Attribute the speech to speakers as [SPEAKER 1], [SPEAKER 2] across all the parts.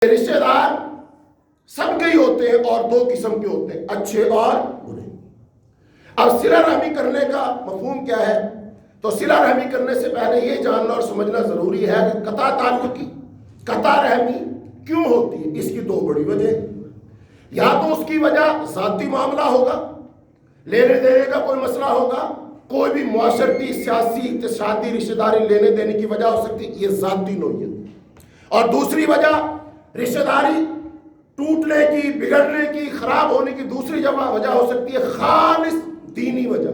[SPEAKER 1] رشتے دار سب کے ہی ہوتے ہیں اور دو قسم کے ہوتے ہیں، اچھے اور برے۔ اب صلہ رحمی کرنے کا مفہوم کیا ہے؟ تو صلہ رحمی کرنے سے پہلے یہ جاننا اور سمجھنا ضروری ہے کہ قطع تعلقی، قطع رحمی کیوں ہوتی ہے؟ اس کی دو بڑی وجہ، یا تو اس کی وجہ ذاتی معاملہ ہوگا، لینے دینے کا کوئی مسئلہ ہوگا، کوئی بھی معاشرتی، سیاسی، اقتصادی رشتہ داری لینے دینے کی وجہ ہو سکتی ہے، یہ ذاتی نوعیت۔ اور دوسری وجہ رشتہ داری ٹوٹنے کی، بگڑنے کی، خراب ہونے کی دوسری وجہ ہو سکتی ہے خالص دینی وجہ،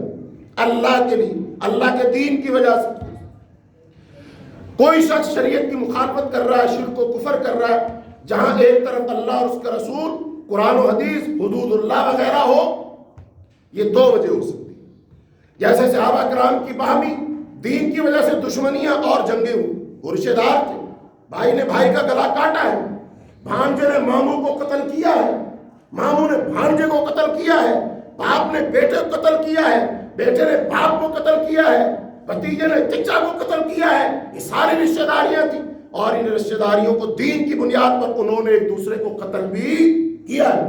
[SPEAKER 1] اللہ کے لیے، اللہ کے دین کی وجہ سے۔ کوئی شخص شریعت کی مخالفت کر رہا ہے، شرک و کفر کر رہا ہے، جہاں ایک طرف اللہ اور اس کا رسول، قرآن و حدیث، حدود اللہ وغیرہ ہو، یہ دو وجہ ہو سکتی ہیں۔ جیسے صحابہ کرام کی باہمی دین کی وجہ سے دشمنیاں اور جنگیں ہوئی، وہ رشتہ دار تھے، بھائی نے بھائی کا گلا کاٹا ہے، بھانجے نے ماموں کو قتل کیا ہے، ماموں نے بھانجے کو قتل کیا ہے، باپ نے بیٹے کو قتل کیا ہے، بیٹے نے باپ کو قتل کیا ہے، بھتیجے نے چچا کو قتل کیا ہے۔ یہ ساری رشتہ داریاں تھیں، اور ان رشتہ داریوں کو دین کی بنیاد پر انہوں نے ایک دوسرے کو قتل بھی کیا ہے۔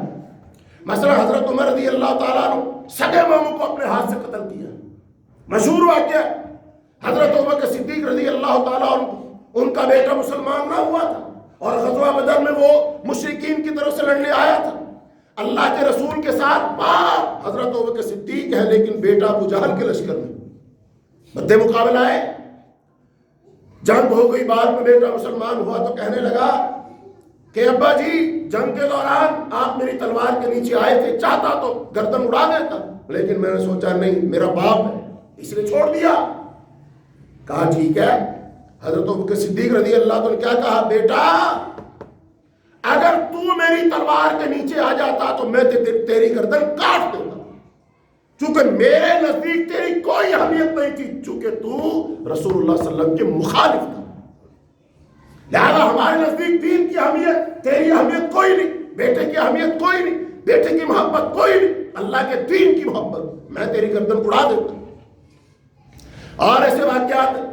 [SPEAKER 1] مثلا حضرت عمر رضی اللہ تعالیٰ عنہ سگے ماموں کو اپنے ہاتھ سے قتل کیا، مشہور واقعہ۔ حضرت ابوبکر صدیق رضی اللہ تعالیٰ عنہ، ان کا بیٹا مسلمان نہ ہوا تھا، اور غزوہ بدر میں وہ مشرکین کی طرف سے لڑنے آیا تھا۔ اللہ کے رسول کے ساتھ باپ حضرت ابوبکر صدیق ہے، لیکن بیٹا ابو جہل کے لشکر میں مد مقابلہ ہے، جنگ ہو گئی۔ بعد میں بیٹا مسلمان ہوا تو کہنے لگا کہ ابا جی، جنگ کے دوران آپ میری تلوار کے نیچے آئے تھے، چاہتا تو گردن اڑا دیتا، لیکن میں نے سوچا نہیں، میرا باپ ہے، اس لیے چھوڑ دیا۔ کہا ٹھیک ہے۔ حضرت ابوبکر صدیق رضی اللہ عنہ نے کیا کہا؟ بیٹا، اگر تو میری تلوار کے نیچے آ جاتا تو میں تیری گردن کاٹ دیتا، چونکہ میرے نزدیک تیری کوئی اہمیت نہیں تھی، چونکہ تو رسول اللہ صلی اللہ علیہ وسلم کے مخالف تھا، لہذا ہمارے نزدیک دین کی اہمیت، تیری اہمیت کوئی نہیں، بیٹے کی اہمیت کوئی نہیں، بیٹے کی محبت کوئی نہیں، اللہ کے دین کی محبت، میں تیری گردن اڑا دیتا۔ اور ایسے واقعات،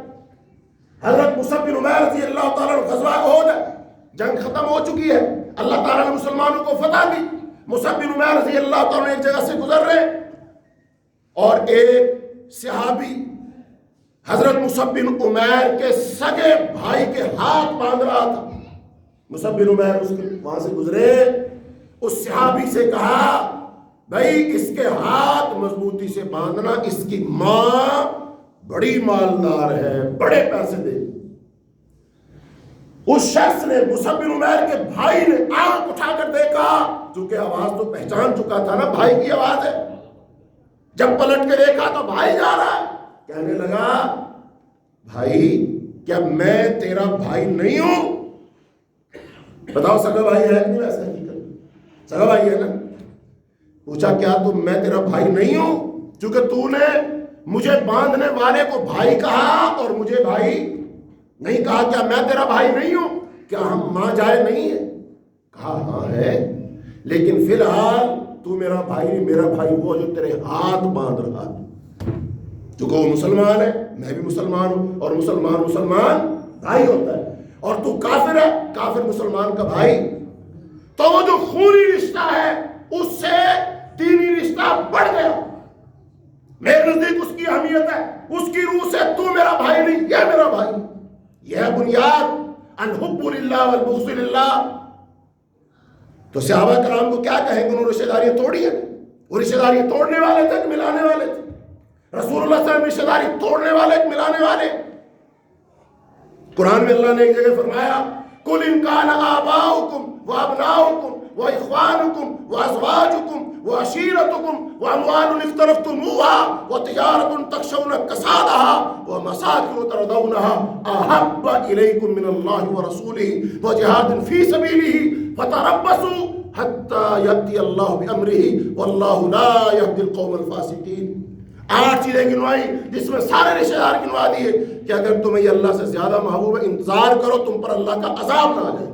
[SPEAKER 1] حضرت مصعب بن عمیر رضی اللہ تعالیٰ عنہ، غزوہ احد ہے، جنگ ختم ہو چکی ہے، اللہ تعالیٰ نے مسلمانوں کو فتح دی۔ مصعب بن عمیر رضی اللہ تعالیٰ عنہ ایک جگہ سے گزر رہے، اور ایک صحابی حضرت مصعب بن عمیر کے سگے بھائی کے ہاتھ باندھ رہا تھا۔ مصعب بن عمیر اس کے وہاں سے گزرے، اس صحابی سے کہا بھائی اس کے ہاتھ مضبوطی سے باندھنا، اس کی ماں بڑی مالدار ہے، بڑے پیسے دے۔ اس شخص نے، مصعب بن عمیر کے بھائی نے آنکھ اٹھا کر دیکھا، چونکہ آواز تو پہچان چکا تھا نا، بھائی کی آواز ہے۔ جب پلٹ کے دیکھا تو بھائی جا رہا ہے، کہنے لگا بھائی کیا میں تیرا بھائی نہیں ہوں؟ بتاؤ سگا بھائی ہے کہ نہیں؟ ویسا حقیقت سگا بھائی ہے نا۔ پوچھا کیا تم میں تیرا بھائی نہیں ہوں؟ چونکہ تو نے مجھے باندھنے والے کو بھائی کہا اور مجھے بھائی نہیں کہا، کیا میں تیرا بھائی نہیں ہوں؟ کیا ہم ماں جائے نہیں ہے؟ کہا ہاں ہے، لیکن فی الحال تو میرا بھائی نہیں، میرا بھائی وہ جو تیرے ہاتھ باندھ رہا ہے، چونکہ وہ مسلمان ہے، میں بھی مسلمان ہوں، اور مسلمان بھائی ہوتا ہے، اور تو کافر ہے، کافر مسلمان کا بھائی، تو وہ جو خونی رشتہ ہے اس سے دینی رشتہ بڑھ گیا، میرے نزدیک اس کی اہمیت ہے، اس کی روح سے تو میرا بھائی نہیں، یہ میرا بھائی۔ یہ ہے بنیاد، الحب للہ والبغض للہ۔ تو صحابہ کرام کو کیا کہیں گے؟ انہوں نے رشتہ داریاں توڑی ہیں، وہ رشتہ داریاں توڑنے والے تھے کہ ملانے والے تھے؟ رسول اللہ صلی اللہ علیہ وسلم رشتہ داری توڑنے والے کہ ملانے والے؟ قرآن میں اللہ نے ایک جگہ فرمایا قُلْ إِنْ كَانَ آبَاؤُكُمْ وَأَبْنَاؤُكُمْ وَإِخْوَانُكُمْ وَأَزْوَاجُكُمْ وَعَشِيرَتُكُمْ وَأَمْوَالٌ اقْتَرَفْتُمُوهَا وَتِجَارَةٌ تَخْشَوْنَ كَسَادَهَا وَمَسَاكِنُ تَرْضَوْنَهَا أَحَبَّ إِلَيْكُم مِّنَ اللَّهِ وَرَسُولِهِ وَجِهَادٍ فِي سَبِيلِهِ فَتَرَبَّصُوا حَتَّى يَأْتِيَ اللَّهُ بِأَمْرِهِ وَاللَّهُ لَا يَهْدِي الْقَوْمَ الْفَاسِقِينَ۔ 8 چیزیں گنوائی جس میں سارے رشتہ دار گنوا دیے کہ اگر تمہیں یہ اللہ سے زیادہ محبوب ہے، انتظار کرو تم پر اللہ کا عذاب نہ آ جائے۔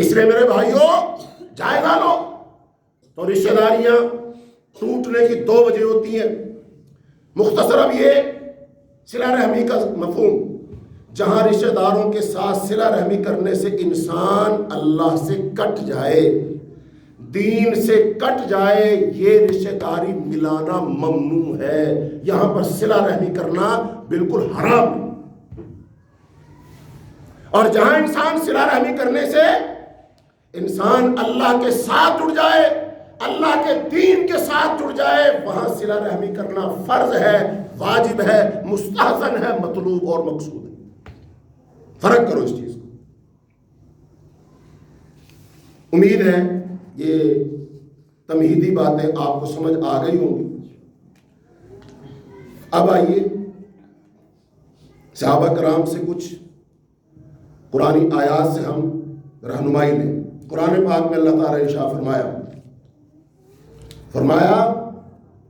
[SPEAKER 1] اس لیے میرے بھائیوں جائزہ لو۔ تو رشتہ داریاں ٹوٹنے کی 2 وجہ ہوتی ہیں۔ مختصر اب یہ صلہ رحمی کا مفہوم جہاں رشتہ داروں کے ساتھ صلہ رحمی کرنے سے انسان اللہ سے کٹ جائے، دین سے کٹ جائے، یہ رشتہ داری ملانا ممنوع ہے، یہاں پر صلہ رحمی کرنا بالکل حرام ہے۔ اور جہاں انسان صلہ رحمی کرنے سے انسان اللہ کے ساتھ جڑ جائے، اللہ کے دین کے ساتھ جڑ جائے، وہاں صلہ رحمی کرنا فرض ہے، واجب ہے، مستحسن ہے، مطلوب اور مقصود ہے۔ فرق کرو اس چیز کو۔ امید ہے یہ تمہیدی باتیں آپ کو سمجھ آ گئی ہوں گی۔ اب آئیے صحابہ کرام سے کچھ قرآنی آیات سے ہم رہنمائی لیں۔ قرآن پاک میں اللہ تعالیٰ نے ارشاد فرمایا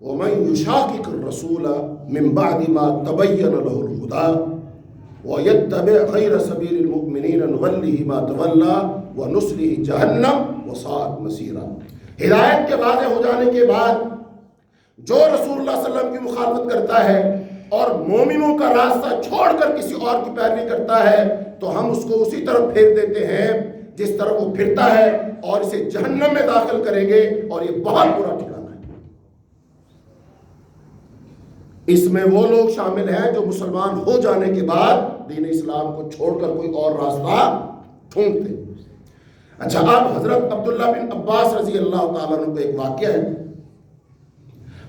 [SPEAKER 1] وَمَن يُشَاقِقِ الرَّسُولَ مِن بَعْدِ مَا تَبَيَّنَ لَهُ الْهُدَىٰ وَيَتَّبِعْ غَيْرَ سَبِيلِ الْمُؤْمِنِينَ نُوَلِّهِ مَا تَوَلَّىٰ وَنُصْلِهِ جَهَنَّمَ وَسَاءَتْ مَصِيرًا۔ ہدایت کے واضح ہو جانے کے بعد جو رسول اللہ صلی اللہ علیہ وسلم کی مخالفت کرتا ہے اور مومنوں کا راستہ چھوڑ کر کسی اور کی پیروی کرتا ہے تو ہم اس کو اسی طرف پھیر دیتے ہیں جس طرح وہ پھرتا ہے، اور اسے جہنم میں داخل کریں گے، اور یہ بہت برا ٹھکانہ ہے۔ اس میں وہ لوگ شامل ہیں جو مسلمان ہو جانے کے بعد دین اسلام کو چھوڑ کر کوئی اور راستہ ڈھونڈتے۔ اچھا، اب حضرت عبداللہ بن عباس رضی اللہ تعالیٰ عنہ کو ایک واقعہ ہے،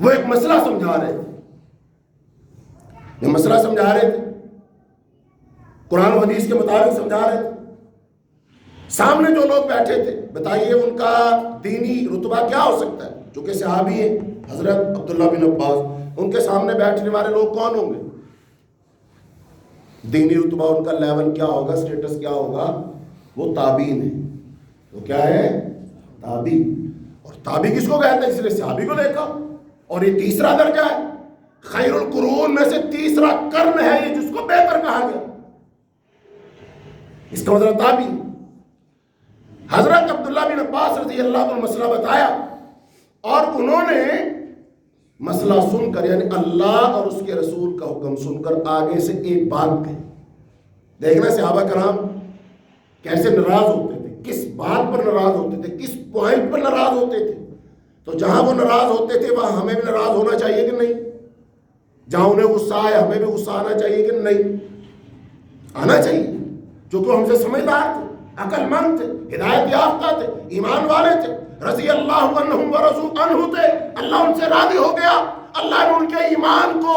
[SPEAKER 1] وہ ایک مسئلہ سمجھا رہے تھے۔ قرآن و حدیث کے مطابق سمجھا رہے تھے۔ سامنے جو لوگ بیٹھے تھے، بتائیے ان کا دینی رتبہ کیا ہو سکتا ہے؟ چونکہ صحابی ہیں حضرت عبداللہ بن عباس، ان کے سامنے بیٹھنے والے لوگ کون ہوں گے؟ دینی رتبہ ان کا لیول کیا ہوگا، سٹیٹس کیا ہوگا؟ وہ تابعین ہیں۔ وہ کیا ہے؟ تابعی۔ اور تابعی کس کو کہتے ہیں؟ اس لیے صحابی کو دیکھا، اور یہ تیسرا درجہ ہے، خیر القرون میں سے تیسرا قرن ہے یہ، جس کو بہتر کہا گیا، اس کا مطلب تابعی۔ حضرت عبداللہ بن عباس رضی اللہ عنہ مسئلہ بتایا، اور انہوں نے مسئلہ سن کر، یعنی اللہ اور اس کے رسول کا حکم سن کر آگے سے ایک بات کہی۔ دیکھنا صحابہ کرام کیسے ناراض ہوتے تھے، کس بات پر ناراض ہوتے تھے، کس پوائنٹ پر ناراض ہوتے تھے۔ تو جہاں وہ ناراض ہوتے تھے وہاں ہمیں بھی ناراض ہونا چاہیے کہ نہیں؟ جہاں انہیں غصہ آئے ہمیں بھی غصہ آنا چاہیے کہ نہیں؟ آنا چاہیے، جو کہ ہم سے سمجھدار تھے، عقل مند تھے، ہدایت یافتہ تھے، ایمان والے تھے، رضی اللہ عنہم ورضوا عنہ تھے، اللہ ان سے راضی ہو گیا، اللہ نے ان کے ایمان کو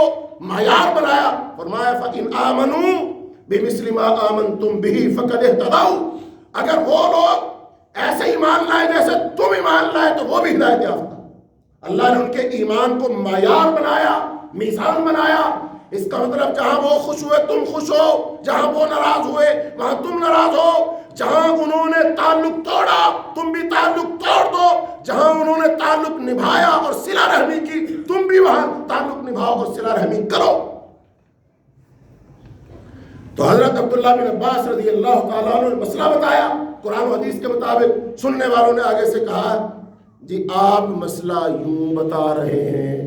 [SPEAKER 1] معیار بنایا، فرمایا فَإِنْ آمَنُوا بِمِثْلِ مَا آمَنْتُمْ بِهِ فَقَدِ اهْتَدَوْا۔ اگر وہ لوگ ایسے ایمان لائے جیسے تم ایمان لائے تو وہ بھی ہدایت یافتہ۔ اللہ نے ان کے ایمان کو معیار بنایا، میزان بنایا۔ اس کا مطلب جہاں وہ خوش ہوئے تم خوش ہو، جہاں وہ ناراض ہوئے وہاں تم ناراض ہو، جہاں انہوں نے تعلق توڑا تم بھی تعلق توڑ دو، جہاں انہوں نے تعلق نبھایا اور صلہ رحمی کی تم بھی وہاں تعلق نبھاؤ اور صلہ رحمی کرو۔ تو حضرت عبداللہ بن عباس رضی اللہ تعالیٰ عنہ نے مسئلہ بتایا قرآن و حدیث کے مطابق۔ سننے والوں نے آگے سے کہا جی آپ مسئلہ یوں بتا رہے ہیں،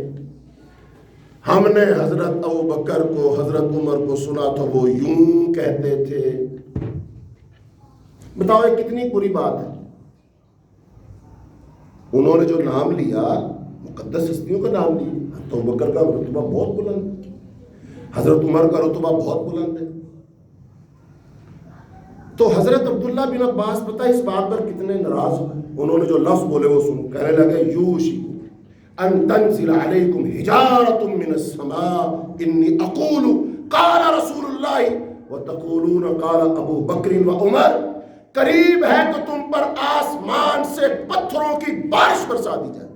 [SPEAKER 1] ہم نے حضرت ابوبکر کو حضرت عمر کو سنا تو وہ یوں کہتے تھے۔ بتاؤ یہ کتنی بری بات ہے۔ انہوں نے جو نام لیا مقدس ہستیوں کا نام لیا، حضرت ابوبکر کا رتبہ بہت بلند ہے، حضرت عمر کا رتبہ بہت بلند ہے۔ تو حضرت عبداللہ بن عباس پتہ اس بات پر کتنے ناراض ہوئے۔ انہوں نے جو لفظ بولے وہ سنو، کہنے لگے یوشک ان تنزل علیکم حجارۃ من السماء انی اقول قال رسول اللہ وتقولون قال ابو بکر و عمر۔ قریب ہے کہ تم پر آسمان سے پتھروں کی بارش برسا دی جائے،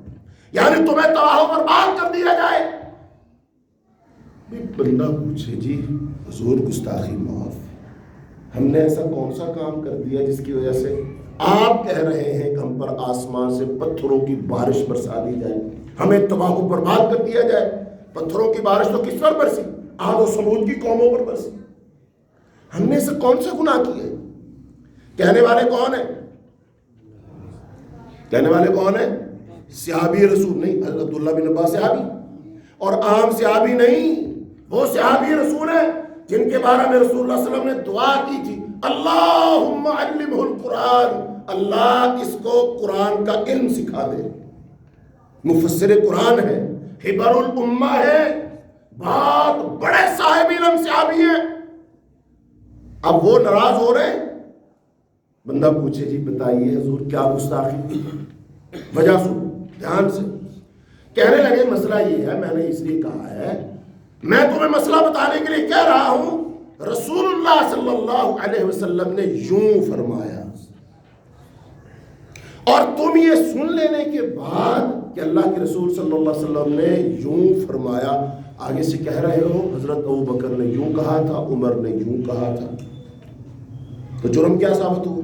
[SPEAKER 1] یعنی تمہیں تباہ و برباد کر دیا جائے۔ بندہ پوچھے جی حضور گستاخی معاف، ہم نے ایسا کون سا کام کر دیا جس کی وجہ سے آپ کہہ رہے ہیں کہ ہم پر آسمان سے پتھروں کی بارش برسا دی جائے، ہمیں تباہ و برباد کر دیا جائے؟ پتھروں کی بارش تو کس پر برسی؟ عاد و ثمود کی قوموں پر برسی۔ ہم نے اسے کون سا گناہ کیا ہے؟ کہنے والے کون ہیں؟ کہنے والے کون ہیں؟ صحابی رسول نہیں، عبداللہ بن عباس صحابی، اور عام صحابی نہیں، وہ صحابی رسول ہے جن کے بارے میں رسول اللہ صلی اللہ علیہ وسلم نے دعا کی تھی، اللہم علمہ القرآن، اللہ اس کو قرآن کا علم سکھا دے. مفسر قرآن ہے، حبر الامہ ہے، بہت بڑے صاحب علم صحابی ہیں. اب وہ ناراض ہو رہے ہیں. بندہ پوچھے جی بتائیے حضور کیا گستاخی کی؟ وجہ سنو دھیان سے. کہنے لگے مسئلہ یہ ہے، میں نے اس لیے کہا ہے، میں تمہیں مسئلہ بتانے کے لیے کہہ رہا ہوں، رسول اللہ صلی اللہ علیہ وسلم نے یوں فرمایا، اور تم یہ سن لینے کے بعد کہ اللہ کے رسول صلی اللہ علیہ وسلم نے یوں فرمایا، آگے سے کہہ رہے ہو حضرت ابو بکر نے یوں کہا تھا، عمر نے یوں کہا تھا. تو جرم کیا ثابت ہوا؟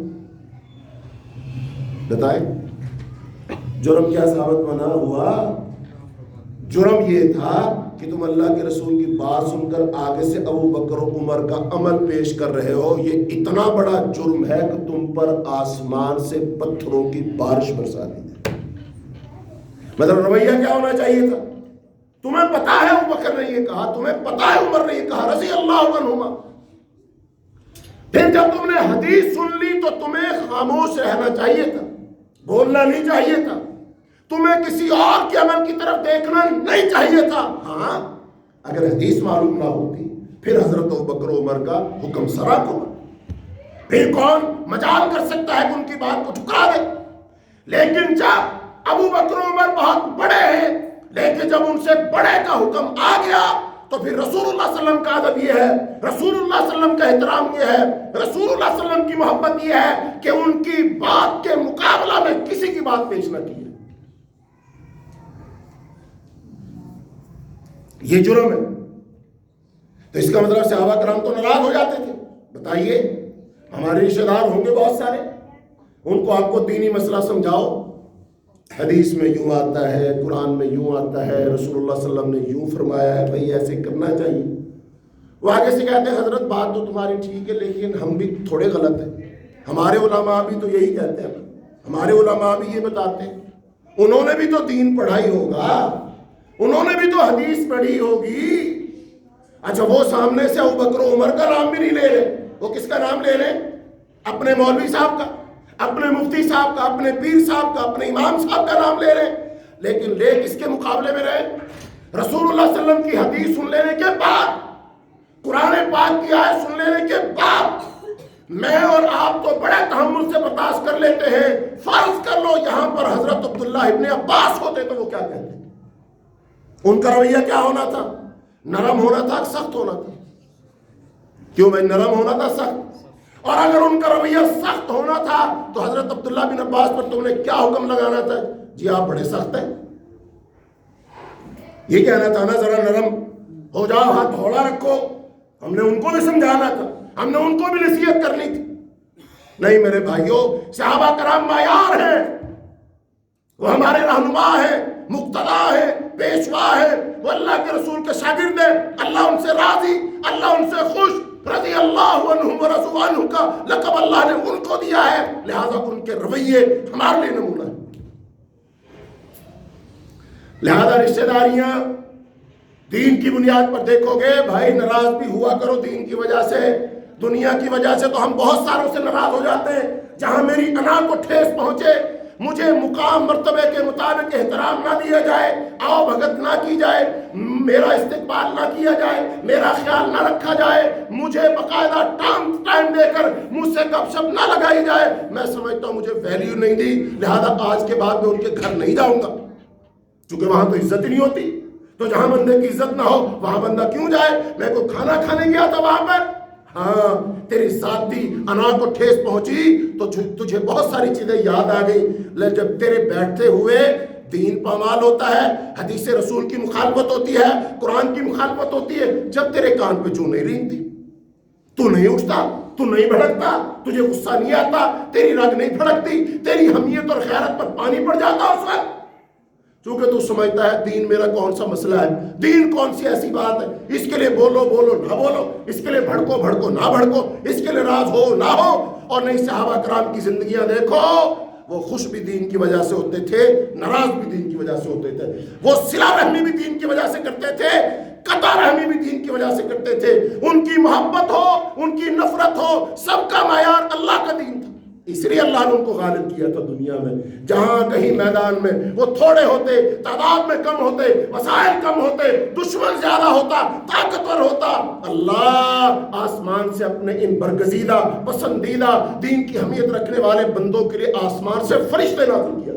[SPEAKER 1] بتائیں جرم کیا ثابت بنا ہوا؟ جرم یہ تھا کہ تم اللہ کے رسول کی بات سن کر آگے سے ابو بکر و عمر کا عمل پیش کر رہے ہو. یہ اتنا بڑا جرم ہے کہ تم پر آسمان سے پتھروں کی بارش برسا دی. مطلب رویہ کیا ہونا چاہیے تھا؟ تمہیں پتا ہے ابو بکر نے یہ کہا، تمہیں پتا ہے عمر نے یہ کہا رضی اللہ عنہما، پھر جب تم نے حدیث سن لی تو تمہیں خاموش رہنا چاہیے تھا، بولنا نہیں چاہیے تھا، تمہیں کسی اور کے عمل کی طرف دیکھنا نہیں چاہیے تھا. ہاں اگر حدیث معلوم نہ ہوتی پھر حضرت ابوبکر و عمر کا حکم سرا کو، پھر کون مجال کر سکتا ہے کہ ان کی بات کو ٹھکرا دے. لیکن جب ابو بکر و عمر بہت بڑے ہیں، لیکن جب ان سے بڑے کا حکم آ گیا تو پھر رسول اللہ صلی اللہ علیہ وسلم کا ادب یہ ہے، رسول اللہ صلی اللہ علیہ وسلم کا احترام یہ ہے، رسول اللہ صلی اللہ علیہ وسلم کی محبت یہ ہے کہ ان کی بات کے مقابلہ میں کسی کی بات پیش نہ کی. یہ جرم ہے. تو اس کا مطلب صحابہ کرام تو ناراض ہو جاتے تھے. بتائیے ہمارے رشتہ دار ہوں گے بہت سارے، ان کو آپ کو دینی مسئلہ سمجھاؤ، حدیث میں یوں آتا ہے، قرآن میں یوں آتا ہے، رسول اللہ صلی اللہ علیہ وسلم نے یوں فرمایا ہے، بھئی ایسے کرنا چاہیے. وہ آگے سے کہتے ہیں حضرت بات تو تمہاری ٹھیک ہے لیکن ہم بھی تھوڑے غلط ہیں. ہمارے علماء بھی تو یہی کہتے ہیں، ہمارے علماء بھی یہ بتاتے ہیں. انہوں نے بھی تو دین پڑھائی ہوگا، انہوں نے بھی تو حدیث پڑھی ہوگی. اچھا وہ سامنے سے ابو بکر و عمر کا نام بھی نہیں لے رہے، وہ کس کا نام لے رہے؟ اپنے مولوی صاحب کا، اپنے مفتی صاحب کا، اپنے پیر صاحب کا، اپنے امام صاحب کا نام لے رہے. لیکن لے کس کے مقابلے میں رہے؟ رسول اللہ صلی اللہ علیہ وسلم کی حدیث سن لینے کے بعد، قرآن پاک کی آیت سن لینے کے بعد میں اور آپ تو بڑے تحمل سے برداشت کر لیتے ہیں. فرض کر لو یہاں پر حضرت عبداللہ ابن عباس ہوتے تو وہ کیا کہتے؟ ان کا رویہ کیا ہونا تھا؟ نرم ہونا تھا، سخت ہونا تھا؟ کیوں بھائی نرم ہونا تھا، سخت؟ اور اگر ان کا رویہ سخت ہونا تھا تو حضرت عبداللہ بن عباس پر تم نے کیا حکم لگانا تھا؟ جی آپ بڑے سخت ہیں. یہ کہنا تھا نا ذرا نرم ہو جاؤ، ہاتھ تھوڑا رکھو. ہم نے ان کو بھی سمجھانا تھا، ہم نے ان کو بھی نصیحت کرنی تھی. نہیں میرے بھائیوں، صحابہ کرام معیار ہیں، وہ ہمارے رہنما ہیں، مقتدا ہے، پیشوا ہے، وہ اللہ کے رسول کے شاگرد ہیں. اللہ ان سے راضی، اللہ ان سے خوش، رضی اللہ عنہم ورضوا عنہ کا لقب اللہ نے ان کو دیا ہے. لہذا ان کے رویے ہمارے لیے نمونہ ہے. لہذا رشتہ داریاں دین کی بنیاد پر دیکھو گے بھائی، ناراض بھی ہوا کرو دین کی وجہ سے. دنیا کی وجہ سے تو ہم بہت ساروں سے ناراض ہو جاتے ہیں. جہاں میری انا کو ٹھیس پہنچے، مجھے مقام مرتبے کے مطابق احترام نہ دیا جائے، آؤ بھگت نہ کی جائے، میرا استقبال نہ کیا جائے، میرا خیال نہ رکھا جائے، مجھے باقاعدہ ٹائم دے کر مجھ سے گپ شپ نہ لگائی جائے، میں سمجھتا ہوں مجھے ویلیو نہیں دی. لہذا آج کے بعد میں ان کے گھر نہیں جاؤں گا، چونکہ وہاں تو عزت ہی نہیں ہوتی. تو جہاں بندے کی عزت نہ ہو وہاں بندہ کیوں جائے؟ میں کوئی کھانا کھانے گیا تھا وہاں پر، ہاں تیری ذاتی انا کو ٹھیس پہنچی تو تجھے بہت ساری چیزیں یاد آ گئی. جب تیرے بیٹھتے ہوئے دین پامال ہوتا ہے، حدیث رسول کی مخالفت ہوتی ہے، قرآن کی مخالفت ہوتی ہے، جب تیرے کان پہ چوں نہیں رینگتی، تو نہیں اٹھتا، تو نہیں بھڑکتا، تجھے غصہ نہیں آتا، تیری رگ نہیں پھڑکتی، تیری حمیت اور غیرت پر پانی پڑ جاتا اس وقت، کیونکہ تو سمجھتا ہے دین میرا کون سا مسئلہ ہے، دین کون سی ایسی بات ہے، اس کے لیے بولو نہ بولو، اس کے لیے بھڑکو نہ بھڑکو، اس کے لیے راز ہو نہ ہو. اور نہیں، صحابہ کرام کی زندگیاں دیکھو، وہ خوش بھی دین کی وجہ سے ہوتے تھے، ناراض بھی دین کی وجہ سے ہوتے تھے. وہ صلہ رحمی بھی دین کی وجہ سے کرتے تھے، قطع رحمی بھی دین کی وجہ سے کرتے تھے. ان کی محبت ہو, ان کی نفرت ہو, سب کا معیار اللہ کا دین تھا. اس لیے اللہ نے ان کو غالب کیا تھا دنیا میں. جہاں کہیں میدان میں وہ تھوڑے ہوتے, تعداد میں کم ہوتے, وسائل کم ہوتے, دشمن زیادہ ہوتا, طاقتور ہوتا, اللہ آسمان سے اپنے ان برگزیدہ پسندیدہ دین کی اہمیت رکھنے والے بندوں کے لیے آسمان سے فرشتے نازل کیا.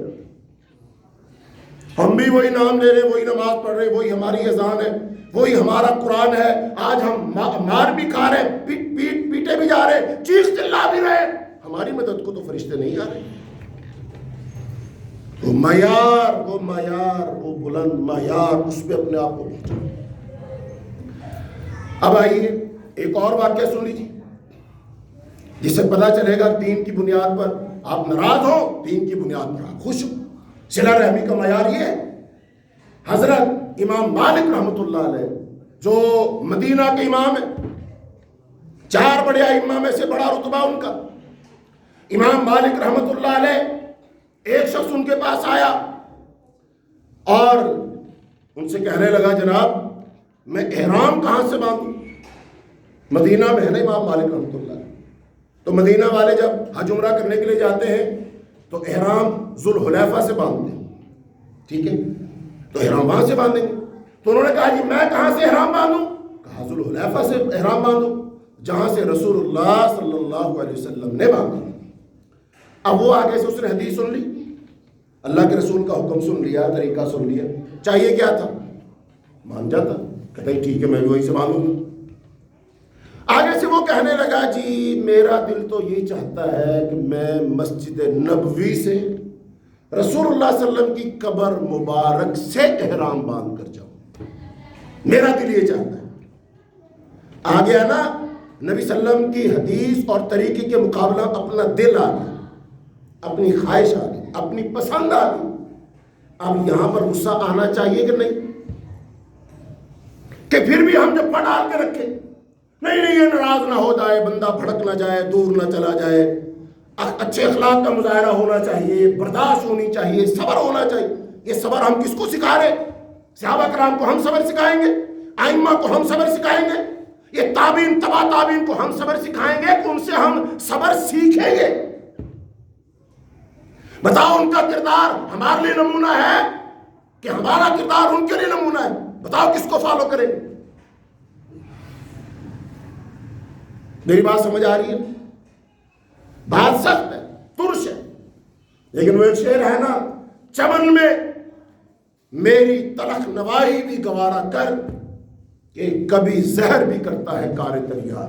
[SPEAKER 1] ہم بھی وہی نام لے رہے, وہی نماز پڑھ رہے, وہی ہماری اذان ہے, وہی ہمارا قرآن ہے. آج ہم مار بھی کھا رہے, پیٹے بھی جا رہے, چیخ چلا بھی رہے, ہماری مدد کو تو فرشتے نہیں آ رہے. وہ معیار وہ بلند معیار, اس پہ اپنے آپ کو پہنچا. اب آئیے ایک اور واقعہ سن لیجیے جس سے پتہ چلے گا دین کی بنیاد پر آپ ناراض ہو, دین کی بنیاد پر آپ خوش ہو. صلہ رحمی کا معیار یہ ہے. حضرت امام مالک رحمۃ اللہ علیہ جو مدینہ کے امام ہیں, 4 بڑے ائمہ میں سے بڑا رتبہ ان کا. امام مالک رحمۃ اللہ علیہ, ایک شخص ان کے پاس آیا اور ان سے کہنے لگا جناب میں احرام کہاں سے باندھوں. مدینہ میں ہے نا امام مالک رحمۃ اللہ علیہ, تو مدینہ والے جب حج عمرہ کرنے کے لیے جاتے ہیں تو احرام ذوالحلیفہ سے باندھتے ہیں. ٹھیک ہے, تو احرام وہاں سے باندھیں گے. تو انہوں نے کہا جی میں کہاں سے احرام باندھوں. کہا ذوالحلیفہ سے احرام باندھو جہاں سے رسول اللہ صلی اللہ علیہ وسلم نے باندھا. اب وہ آگے سے اس نے حدیث سن لی, اللہ کے رسول کا حکم سن لیا, طریقہ سن لیا, چاہیے کیا تھا, مان جاتا, کہتا ہے ٹھیک ہے میں بھی وہیں سے باندھوں گا. آگے سے وہ کہنے لگا جی میرا دل تو یہ چاہتا ہے کہ میں مسجد نبوی سے رسول اللہ صلی اللہ علیہ وسلم کی قبر مبارک سے احرام باندھ کر جاؤں, میرا دل یہ چاہتا ہے. آ گیا نا نبی صلی اللہ علیہ وسلم کی حدیث اور طریقے کے مقابلہ اپنا دل آ گیا, اپنی خواہش آ گئی, اپنی پسند آ گئی. اب یہاں پر غصہ آنا چاہیے کہ نہیں, کہ پھر بھی ہم جب ڈال کے رکھے نہیں یہ ناراض نہ ہو جائے, بندہ بھڑک نہ جائے, دور نہ چلا جائے, اچھے اخلاق کا مظاہرہ ہونا چاہیے, برداشت ہونی چاہیے, صبر ہونا چاہیے. یہ صبر ہم کس کو سکھا رہے؟ صحابہ کرام کو ہم صبر سکھائیں گے, ائمہ کو ہم صبر سکھائیں گے, یہ تابعین تبع تابعین کو ہم صبر سکھائیں گے کہ ان سے ہم صبر سیکھیں گے؟ بتاؤ ان کا کردار ہمارے لیے نمونہ ہے کہ ہمارا کردار ان کے لیے نمونہ ہے؟ بتاؤ کس کو فالو کریں گے؟ میری بات سمجھ آ رہی ہے؟ بات سخت ہے, ترش ہے, لیکن وہ ایک شعر ہے نا, چمن میں میری تلخ نوائی بھی گوارا کر کہ کبھی زہر بھی کرتا ہے کار تریار.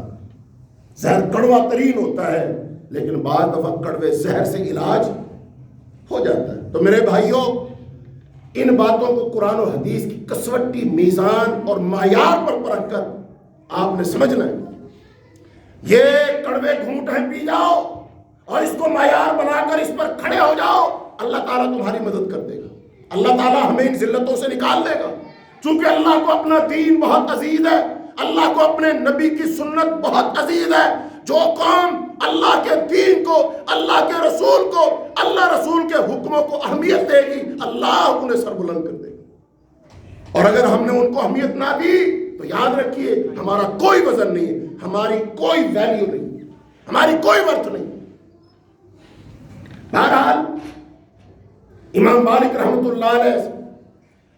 [SPEAKER 1] زہر کڑوا ترین ہوتا ہے لیکن بعض دفعہ کڑوے زہر سے علاج ہو جاتا ہے. تو میرے بھائیوں, ان باتوں کو قرآن و حدیث کی کسوٹی میزان اور معیار پر پرکھ کر آپ نے سمجھنا ہے. یہ کڑوے گھونٹ ہیں, پی جاؤ اور اس کو معیار بنا کر اس پر کھڑے ہو جاؤ, اللہ تعالیٰ تمہاری مدد کر دے گا. اللہ تعالیٰ ہمیں ان ذلتوں سے نکال دے گا. چونکہ اللہ کو اپنا دین بہت عزیز ہے, اللہ کو اپنے نبی کی سنت بہت عزیز ہے. جو قوم اللہ کے دین کو, اللہ کے رسول کو, اللہ رسول کے حکموں کو اہمیت دے گی, اللہ انہیں سر بلند کر دے گا. اور اگر ہم نے ان کو اہمیت نہ دی تو یاد رکھیے ہمارا کوئی وزن نہیں ہے, ہماری کوئی ویلیو نہیں, ہماری کوئی ورتھ نہیں. بہرحال امام مالک رحمۃ اللہ علیہ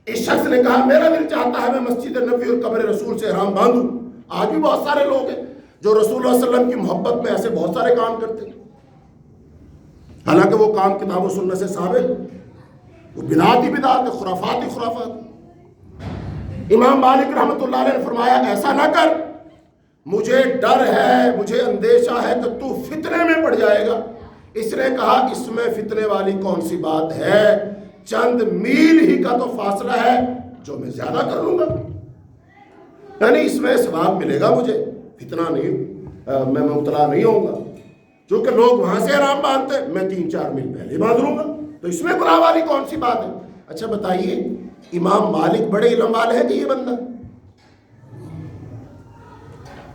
[SPEAKER 1] اس شخص نے کہا میرا دل چاہتا ہے میں مسجد نبوی اور قبر رسول سے احرام باندھوں. آج بھی بہت سارے لوگ ہیں جو رسول اللہ صلی اللہ علیہ وسلم کی محبت میں ایسے بہت سارے کام کرتے ہیں, حالانکہ وہ کام کتاب و سنت سے ثابت, وہ بدعت ہی بدعت ہے, خرافات ہی خرافات. امام مالک رحمۃ اللہ علیہ نے فرمایا ایسا نہ کر, مجھے ڈر ہے, مجھے اندیشہ ہے کہ تو فتنے میں پڑ جائے گا. اس نے کہا اس میں فتنے والی کون سی بات ہے, چند میل ہی کا تو فاصلہ ہے جو میں زیادہ کر لوں گا, یعنی اس میں ثواب ملے گا مجھے, فتنہ نہیں, میں مبتلا نہیں ہوں گا. چونکہ لوگ وہاں سے احرام باندھتے, میں 3-4 میل پہلے باندھ لوں گا, تو اس میں گناہ والی کون سی بات ہے؟ اچھا بتائیے امام مالک بڑے علم والے ہیں کہ یہ بندہ؟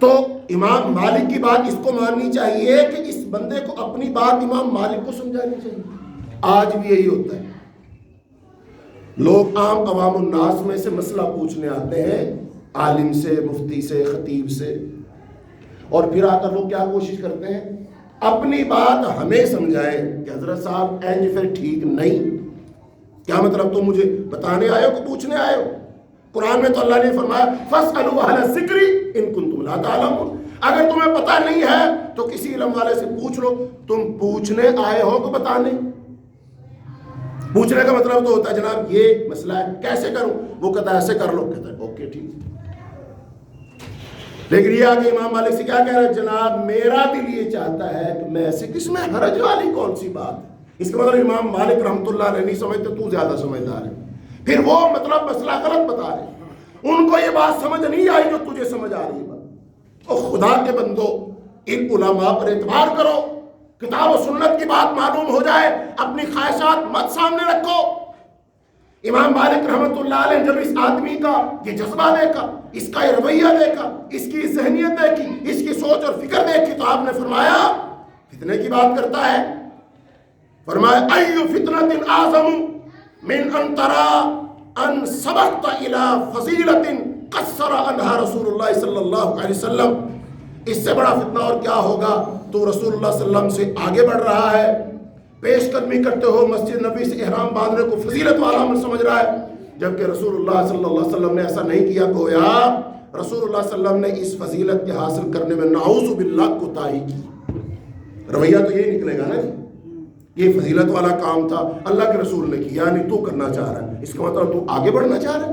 [SPEAKER 1] تو امام مالک کی بات اس کو ماننی چاہیے کہ اس بندے کو اپنی بات امام مالک کو سمجھانی چاہیے. آج بھی یہی ہوتا ہے, لوگ عام عوام الناس میں سے مسئلہ پوچھنے آتے ہیں عالم سے، مفتی سے، خطیب سے، اور پھر آ کر وہ کیا کوشش کرتے ہیں؟ اپنی بات ہمیں سمجھائے کہ حضرت صاحب اینج پھر ٹھیک نہیں. کیا مطلب؟ تم مجھے بتانے آئے ہو کہ پوچھنے آئے ہو؟ قرآن میں تو اللہ نے فرمایا فَاسْأَلُوا أَهْلَ الذِّكْرِ إِن كُنتُمْ لَا تَعْلَمُونَ. اگر تمہیں پتہ نہیں ہے تو کسی علم والے سے پوچھ لو. تم پوچھنے آئے ہو کہ بتانے؟ پوچھنے کا مطلب تو ہوتا ہے جناب یہ مسئلہ ہے، کیسے کروں؟ وہ کہتا ہے ایسے کر لو، کہتا ہے اوکے ٹھیک. لیکن یہ آگے امام مالک سے کیا کہہ رہے ہیں؟ جناب میرا دل یہ چاہتا ہے کہ میں ایسے، کس میں حرج والی کون سی بات ہے؟ اس کا مطلب امام مالک رحمۃ اللہ علیہ نہیں سمجھتے، تو زیادہ سمجھدار ہے. پھر وہ مطلب مسئلہ غلط بتا رہے ہیں، ان کو یہ بات سمجھ نہیں آئی جو تجھے سمجھ آ رہی ہے. اور خدا کے بندو ان علماء پر اعتبار کرو، کتاب و سنت کی بات معلوم ہو جائے، اپنی خواہشات مت سامنے رکھو. امام مالک رحمۃ اللہ علیہ جب اس آدمی کا یہ جذبہ دیکھا، اس کا یہ رویہ دیکھا، اس کی ذہنیت دیکھی، اس کی سوچ اور فکر دیکھی، تو آپ نے فرمایا فتنے کی بات کرتا ہے. فرمایا ایو فتنۃ اعظم من ان ترى ان سبقت الى فضیلۃ قصر عنها رسول اللہ صلی اللہ علیہ وسلم. اس سے بڑا فتنہ اور کیا ہوگا؟ تو رسول اللہ صلی اللہ علیہ وسلم سے آگے بڑھ رہا ہے، پیش قدمی کرتے ہو، مسجد نبی سے احرام باندھنے کو فضیلت والا عمل سمجھ رہا ہے، جبکہ رسول اللہ صلی اللہ علیہ وسلم نے ایسا نہیں کیا. گویا رسول اللہ صلی اللہ علیہ وسلم نے اس فضیلت کے حاصل کرنے میں نعوذ باللہ کوتاہی کی. رویہ تو یہی نکلے گا نا جی، یہ فضیلت والا کام تھا، اللہ کے رسول نے کیا نہیں، تو کرنا چاہ رہا ہے، اس کا مطلب تو آگے بڑھنا چاہ رہا ہے.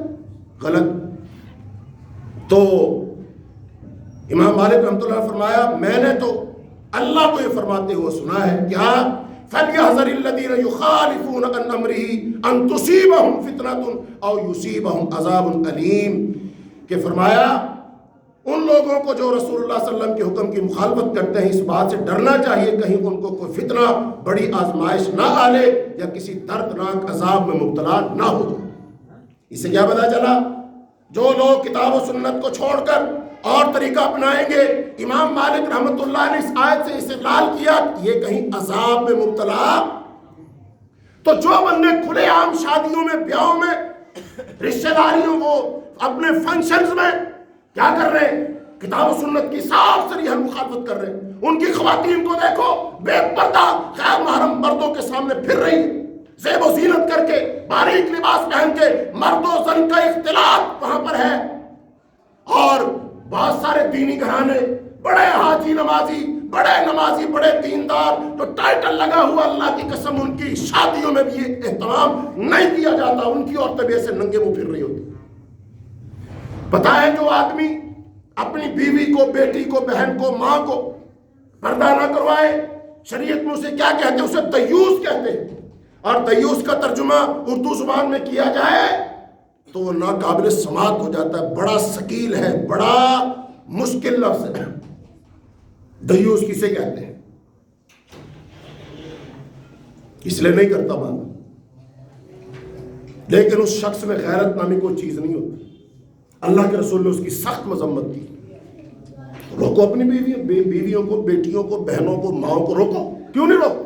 [SPEAKER 1] غلط. تو امام مالک رحمۃ اللہ نے فرمایا میں نے تو اللہ کو یہ فرماتے ہوئے سنا ہے، کیا فَلْيَحْذَرِ الَّذِينَ يُخَالِفُونَ عَنْ أَمْرِهِ أَن تُصِيبَهُمْ فِتْنَةٌ أَوْ يُصِيبَهُمْ عَذَابٌ أَلِيمٌ. کہ فرمایا ان لوگوں کو جو رسول اللہ صلی اللہ علیہ وسلم کے حکم کی مخالفت کرتے ہیں، اس بات سے ڈرنا چاہیے کہیں ان کو کوئی فتنہ، بڑی آزمائش نہ آ لے، یا کسی دردناک عذاب میں مبتلا نہ ہو جائے. اس سے کیا پتا چلا؟ جو لوگ کتاب و سنت کو چھوڑ کر اور طریقہ اپنائیں گے، امام مالک رحمۃ اللہ نے اس آیت سے استدلال کیا یہ کہیں عذاب میں مبتلا. تو جو بندے کھلے عام شادیوں میں، بیاہوں میں، رشتہ داریوں کو، اپنے فنکشنز میں کیا کر رہے ہیں؟ کتاب و سنت کی صاف صریح مخالفت کر رہے ہیں. ان کی خواتین کو دیکھو، بے پردہ غیر محرم مردوں کے سامنے پھر رہی ہیں، زیب و زینت کر کے، باریک لباس پہن کے، مرد و زن کا اختلاط وہاں پر ہے. اور بہت سارے دینی گھرانے، بڑے حاجی نمازی، بڑے دیندار، جو ٹائٹل لگا ہوا، اللہ کی قسم ان کی شادیوں میں بھی یہ اہتمام نہیں کیا جاتا. ان کی عورتیں بھی ایسے ننگے منہ پھر رہی ہوتی. پتہ ہے جو آدمی اپنی بیوی کو، بیٹی کو، بہن کو، ماں کو پردہ نہ کروائے، شریعت میں اسے کیا کہتے ہیں؟ اسے دیوس کہتے ہیں. اور دیوس کا ترجمہ اردو زبان میں کیا جائے تو وہ ناقابل سماعت ہو جاتا ہے، بڑا ثقیل ہے، بڑا مشکل لفظ ہے. دیوس کسے کہتے ہیں؟ اس لیے نہیں کرتا بات، لیکن اس شخص میں غیرت نامی کوئی چیز نہیں ہوتی. اللہ کے رسول نے اس کی سخت مذمت کی. روکو اپنی بیویوں کو، بیٹیوں کو، بہنوں کو، ماؤں کو روکو. کیوں نہیں روکو؟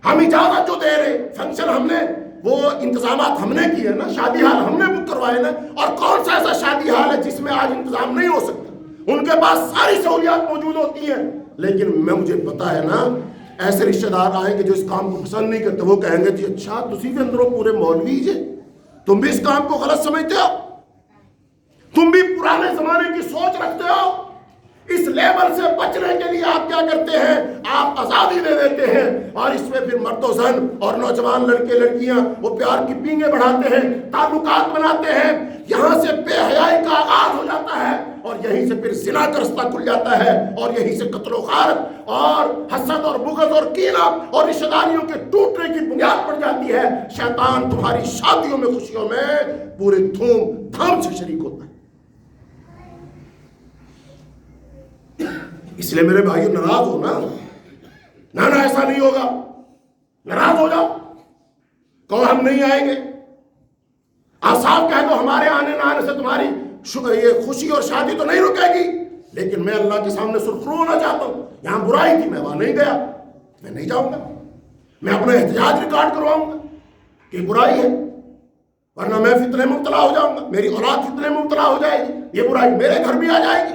[SPEAKER 1] ہم اجازت جو دے رہے، فنکشن ہم نے، وہ انتظامات ہم نے کیے نا، شادی حال ہم نے بک کروائے نا. اور کون سا ایسا شادی حال ہے جس میں آج انتظام نہیں ہو سکتا؟ ان کے پاس ساری سہولیات موجود ہوتی ہیں. لیکن مجھے پتا ہے نا، ایسے رشتہ دار آئیں گے جو اس کام کو پسند نہیں کرتے، وہ کہیں گے جی اچھا تسی بھی اندروں پورے مولوی جے، تم بھی اس کام کو غلط سمجھتے ہو، تم بھی پرانے زمانے کی سوچ رکھتے ہو. اس لیبل سے بچنے کے لیے آپ کیا کرتے ہیں؟ آپ آزادی دے دیتے ہیں، اور اس میں پھر مرد و زن اور نوجوان لڑکے لڑکیاں وہ پیار کی پینگیں بڑھاتے ہیں، تعلقات بناتے ہیں. یہاں سے بے حیائی کا آغاز ہو جاتا ہے، اور یہیں سے پھر زنا کا رستہ کھل جاتا ہے، اور یہیں سے قتل و غارت اور حسد اور بغض اور کینہ اور رشتہ داریوں کے ٹوٹنے کی بنیاد پڑ جاتی ہے. شیطان تمہاری شادیوں میں، خوشیوں میں پورے دھوم دھام سے شریک ہوتا ہے. اس لیے میرے بھائیو ناراض ہو نا ایسا نہیں ہوگا. ناراض ہو جاؤ، کہو ہم نہیں آئیں گے. آپ صاحب کہہ دو ہمارے آنے نہ آنے سے تمہاری یہ خوشی اور شادی تو نہیں رکے گی، لیکن میں اللہ کے سامنے سرخرو ہونا چاہتا ہوں. یہاں برائی تھی، میں وہاں نہیں گیا، میں نہیں جاؤں گا. میں اپنا احتجاج ریکارڈ کرواؤں گا کہ برائی ہے. ورنہ میں فتنے میں مبتلا ہو جاؤں گا، میری اولاد فتنے میں مبتلا ہو جائے گی، یہ برائی میرے گھر بھی آ جائے گی۔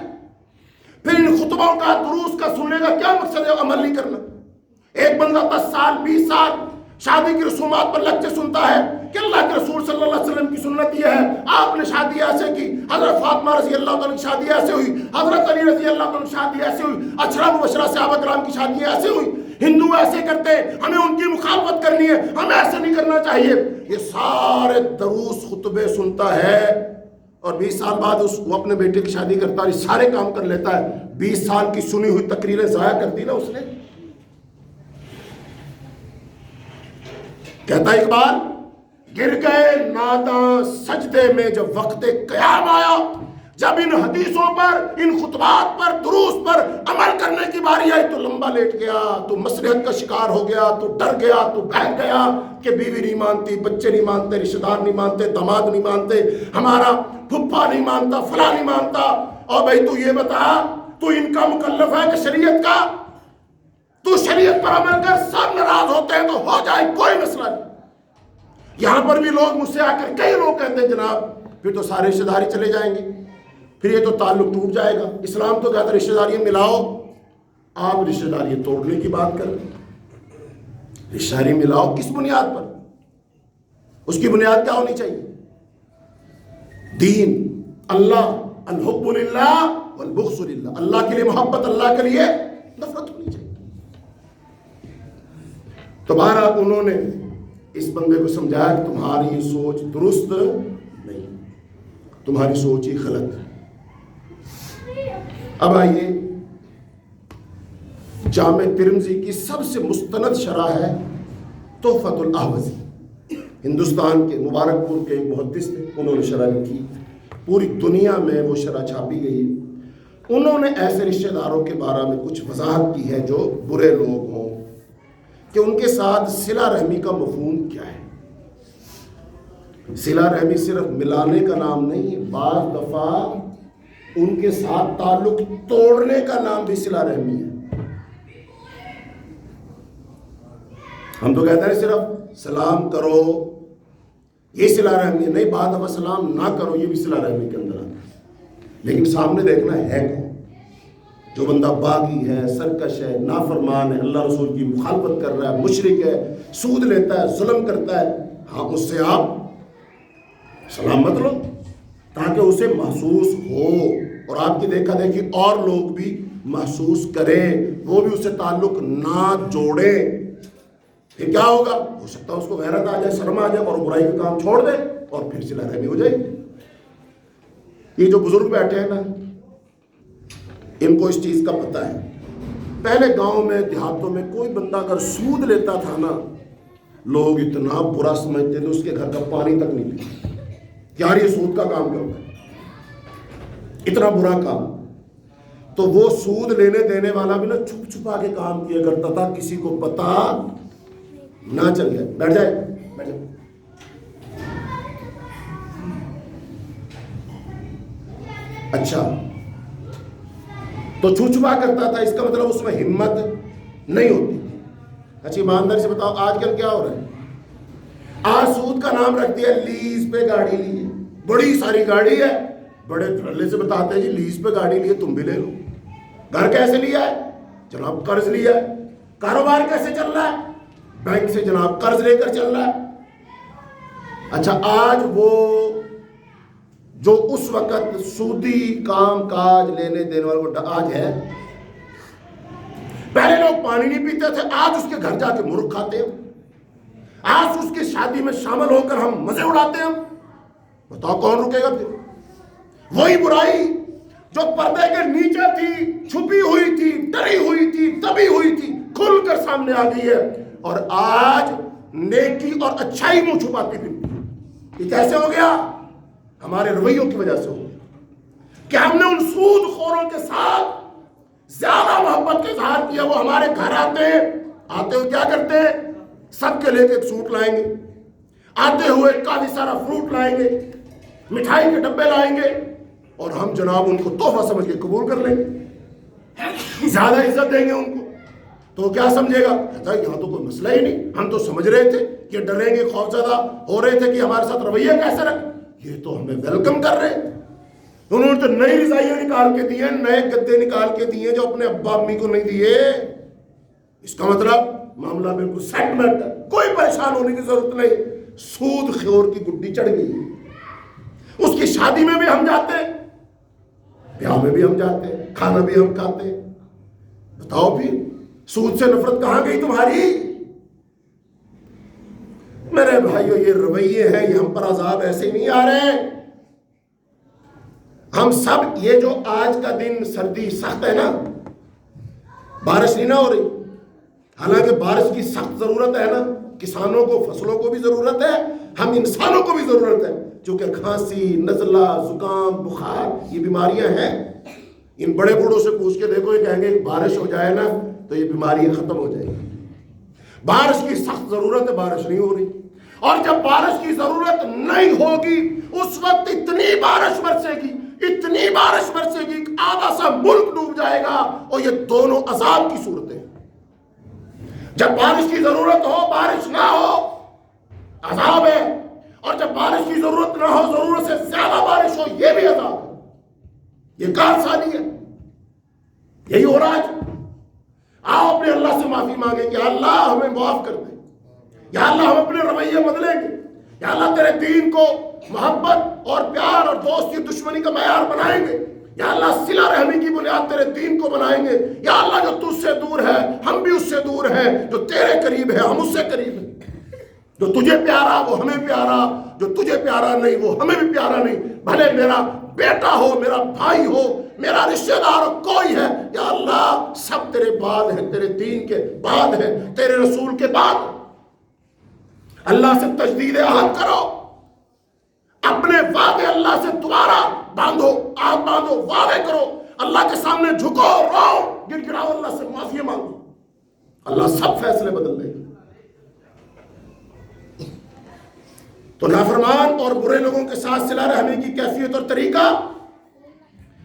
[SPEAKER 1] پھر ان خطبوں کا دروس کا سننے کا کیا مقصد ہے؟ عمل نہیں کرنا۔ ایک بندہ 10 سال 20 سال شادی کی رسومات پر لیکچر سنتا ہے کہ اللہ کے رسول صلی اللہ علیہ وسلم کی سنت یہ ہے، آپ نے شادی ایسے کی، حضرت فاطمہ رضی اللہ عنہ کی شادی ایسے ہوئی، حضرت علی رضی اللہ عنہ کی شادی ایسے ہوئی، 18 مبشرہ صحابہ کرام کی شادی ایسے ہوئی، ہندو ایسے کرتے، ہمیں ان کی مخالفت کرنی ہے، ہمیں ایسے نہیں کرنا چاہیے۔ یہ سارے دروس خطبے سنتا ہے اور 20 سال بعد وہ اپنے بیٹے کی شادی کرتا ہے، سارے کام کر لیتا ہے۔ 20 سال کی سنی ہوئی تقریریں ضائع کر دی نا اس نے۔ کہتا ہے اقبال، گر گئے ناداں سجدے میں جب وقت قیام آیا، جب ان حدیثوں پر، ان خطبات پر، دروس پر عمل کرنے کی باری آئی تو لمبا لیٹ گیا، تو مصلحت کا شکار ہو گیا، تو ڈر گیا، تو بہک گیا کہ بیوی نہیں مانتی، بچے نہیں مانتے، رشتہ دار نہیں مانتے، داماد نہیں مانتے، ہمارا پھپھا نہیں مانتا، فلاں نہیں مانتا۔ اور بھائی تو یہ بتا، تو ان کا مکلف ہے کہ شریعت کا؟ تو شریعت پر عمل کر، سب ناراض ہوتے ہیں تو ہو جائے، کوئی مسئلہ نہیں۔ یہاں پر بھی لوگ مجھ سے آ کر کئی لوگ کہتے ہیں جناب پھر تو سارے رشتہ داری چلے جائیں گے، پھر یہ تو تعلق ٹوٹ جائے گا۔ اسلام تو کہتا ہے رشتہ داریاں ملاؤ، آپ رشتہ داریاں توڑنے کی بات کر رہے ہیں۔ رشتہ داری ملاؤ کس بنیاد پر؟ اس کی بنیاد کیا ہونی چاہیے؟ دین، اللہ، الحب للہ والبغض للہ، اللہ کے لیے محبت، اللہ کے لیے نفرت ہونی چاہیے۔ تو بہرحال انہوں نے اس بندے کو سمجھایا کہ تمہاری سوچ درست نہیں، تمہاری سوچ ہی غلط ہے۔ اب آئیے، جامع ترمذی کی سب سے مستند شرح ہے تحفۃ الاحوذی، ہندوستان کے مبارک پور کے ایک محدث تھے، انہوں نے شرح لکھی، پوری دنیا میں وہ شرح چھاپی گئی ہے۔ انہوں نے ایسے رشتہ داروں کے بارے میں کچھ وضاحت کی ہے جو برے لوگ ہوں، کہ ان کے ساتھ صلہ رحمی کا مفہوم کیا ہے۔ صلہ رحمی صرف ملانے کا نام نہیں، بعض دفعہ ان کے ساتھ تعلق توڑنے کا نام بھی صلہ رحمی ہے۔ ہم تو کہتے ہیں صرف سلام کرو، یہ صلہ رحمی ہے، نہیں بعض دفعہ سلام نہ کرو، یہ بھی صلہ رحمی کے اندر آتا ہے۔ لیکن سامنے دیکھنا ہے کون؟ جو بندہ باغی ہے، سرکش ہے، نافرمان ہے، اللہ رسول کی مخالفت کر رہا ہے، مشرک ہے، سود لیتا ہے، ظلم کرتا ہے، ہاں اس سے آپ سلام مت لو تاکہ اسے محسوس ہو اور آپ کی دیکھا دیکھی اور لوگ بھی محسوس کریں، وہ بھی اسے تعلق نہ جوڑیں۔ پھر کیا ہوگا؟ ہو سکتا ہے اس کو غیرت آ جائے، شرم آ جائے اور برائی کا کام چھوڑ دے اور پھر صلہ رحمی ہو جائے گی۔ یہ جو بزرگ بیٹھے ہیں نا، ان کو اس چیز کا پتہ ہے۔ پہلے گاؤں میں، دیہاتوں میں کوئی بندہ اگر سود لیتا تھا نا، لوگ اتنا برا سمجھتے تھے، اس کے گھر کا پانی تک نہیں پیتے، یار یہ سود کا کام کرتا ہے، اتنا برا کام۔ تو وہ سود لینے دینے والا بھی نا چھپ چھپا کے کام کیا کرتا تھا، کسی کو پتہ نہ چل جائے۔ بیٹھ جائے، بیٹھ جائے۔ اچھا، تو چھپ چھپا کرتا تھا، اس کا مطلب اس میں ہمت نہیں ہوتی۔ اچھا ایمانداری سے بتاؤ آج کل کیا ہو رہا ہے؟ آج سود کا نام رکھ دیا، لیز پہ گاڑی لی ہے، بڑی ساری گاڑی ہے، بڑے دھڑلے سے بتاتے ہیں جی لیز پہ گاڑی لی ہے، تم بھی لے لو۔ گھر کیسے لیا ہے؟ جناب قرض لیا ہے۔ کاروبار کیسے چل رہا ہے؟ بینک سے جناب قرض لے کر چل رہا ہے۔ اچھا آج وہ جو اس وقت سودی کام کاج لینے دینے والوں کو آج ہے، پہلے لوگ پانی نہیں پیتے تھے، آج اس کے گھر جا کے مرغ کھاتے ہیں، آج اس کی شادی میں شامل ہو کر ہم مزے اڑاتے ہیں۔ بتاؤ کون رکے گا پھر؟ وہی برائی جو پردے کے نیچے تھی، چھپی ہوئی تھی، ڈری ہوئی تھی، دبی ہوئی تھی، کھل کر سامنے آ گئی ہے، اور آج نیکی اور اچھائی منہ چھپاتی پھرتی۔ یہ کیسے ہو گیا؟ ہمارے رویوں کی وجہ سے ہو گیا کہ ہم نے ان سود خوروں کے ساتھ زیادہ محبت کا اظہار کیا۔ وہ ہمارے گھر آتے ہیں، آتے ہوئے کیا کرتے ہیں؟ سب کے لے کے ایک سوٹ لائیں گے، آتے ہوئے کافی سارا فروٹ لائیں گے، مٹھائی کے ڈبے لائیں گے، اور ہم جناب ان کو تحفہ سمجھ کے قبول کر لیں گے، زیادہ عزت دیں گے ان کو۔ تو کیا سمجھے گا؟ کہتا ہے یہاں تو کوئی مسئلہ ہی نہیں، ہم تو سمجھ رہے تھے کہ ڈریں گے، خوفزدہ ہو رہے تھے کہ ہمارے ساتھ رویہ کیسے رکھ، یہ تو ہمیں ویلکم کر رہے ہیں۔ انہوں نے تو نئی رضائیاں نکال کے دیے، نئے گدے نکال کے دیے جو اپنے ابا امی کو نہیں دیے۔ اس کا مطلب معاملہ بالکل سیٹلمنٹ ہے، کوئی پریشان ہونے کی ضرورت نہیں۔ سود خور کی گڈی چڑھ گئی، اس کی شادی میں بھی ہم جاتے ہیں، بیاہ میں بھی ہم جاتے ہیں، کھانا بھی ہم کھاتے ہیں۔ بتاؤ پھر سود سے نفرت کہاں گئی تمہاری؟ میرے بھائیو یہ رویے ہیں، یہ ہم پر عذاب ایسے نہیں آ رہے ہیں۔ ہم سب یہ جو آج کا دن سردی سخت ہے نا، بارش نہیں نہ ہو رہی، حالانکہ بارش کی سخت ضرورت ہے نا، کسانوں کو فصلوں کو بھی ضرورت ہے، ہم انسانوں کو بھی ضرورت ہے، چونکہ کھانسی، نزلہ، زکام، بخار یہ بیماریاں ہیں۔ ان بڑے بوڑھوں سے پوچھ کے دیکھو، یہ کہیں گے بارش ہو جائے نا تو یہ بیماریاں ختم ہو جائیں گی۔ بارش کی سخت ضرورت ہے، بارش نہیں ہو رہی، اور جب بارش کی ضرورت نہیں ہوگی اس وقت اتنی بارش برسے گی، اتنی بارش برسے گی کہ آدھا سا ملک ڈوب جائے گا، اور یہ دونوں عذاب کی صورتیں۔ جب بارش کی ضرورت ہو بارش نہ ہو عذاب ہے، اور جب بارش کی ضرورت نہ ہو ضرورت سے زیادہ بارش ہو یہ بھی عذاب ہے۔ یہ کیا ثانی ہے؟ یہی ہو رہا ہے۔ آؤ اپنے اللہ سے معافی مانگے کہ اللہ ہمیں معاف کر دے، یا اللہ ہم اپنے رویے بدلیں گے، یا اللہ تیرے دین کو محبت اور پیار اور دوستی دشمنی کا معیار بنائیں گے، یا اللہ صلہ رحمی کی بنیاد تیرے دین کو بنائیں گے، یا اللہ جو تجھ سے دور ہے ہم بھی اس سے دور ہیں، جو تیرے قریب ہے ہم اس سے قریب ہیں، جو تجھے پیارا وہ ہمیں پیارا، جو تجھے پیارا نہیں وہ ہمیں بھی پیارا نہیں، بھلے میرا بیٹا ہو، میرا بھائی ہو، میرا رشتہ دار کوئی ہے، یا اللہ سب تیرے بعد ہے، تیرے دین کے بعد ہے، تیرے رسول کے بعد۔ اللہ سے تجدید عہد کرو، اپنے وعدے اللہ سے دوبارہ باندھو، عہد باندھو، وعدے کرو، اللہ کے سامنے جھکو، رو، گر گراؤ، اللہ سے معافی مانگو، اللہ سب فیصلے بدل دے گا۔ تو نافرمان اور برے لوگوں کے ساتھ صلہ رحمی کی کیفیت اور طریقہ،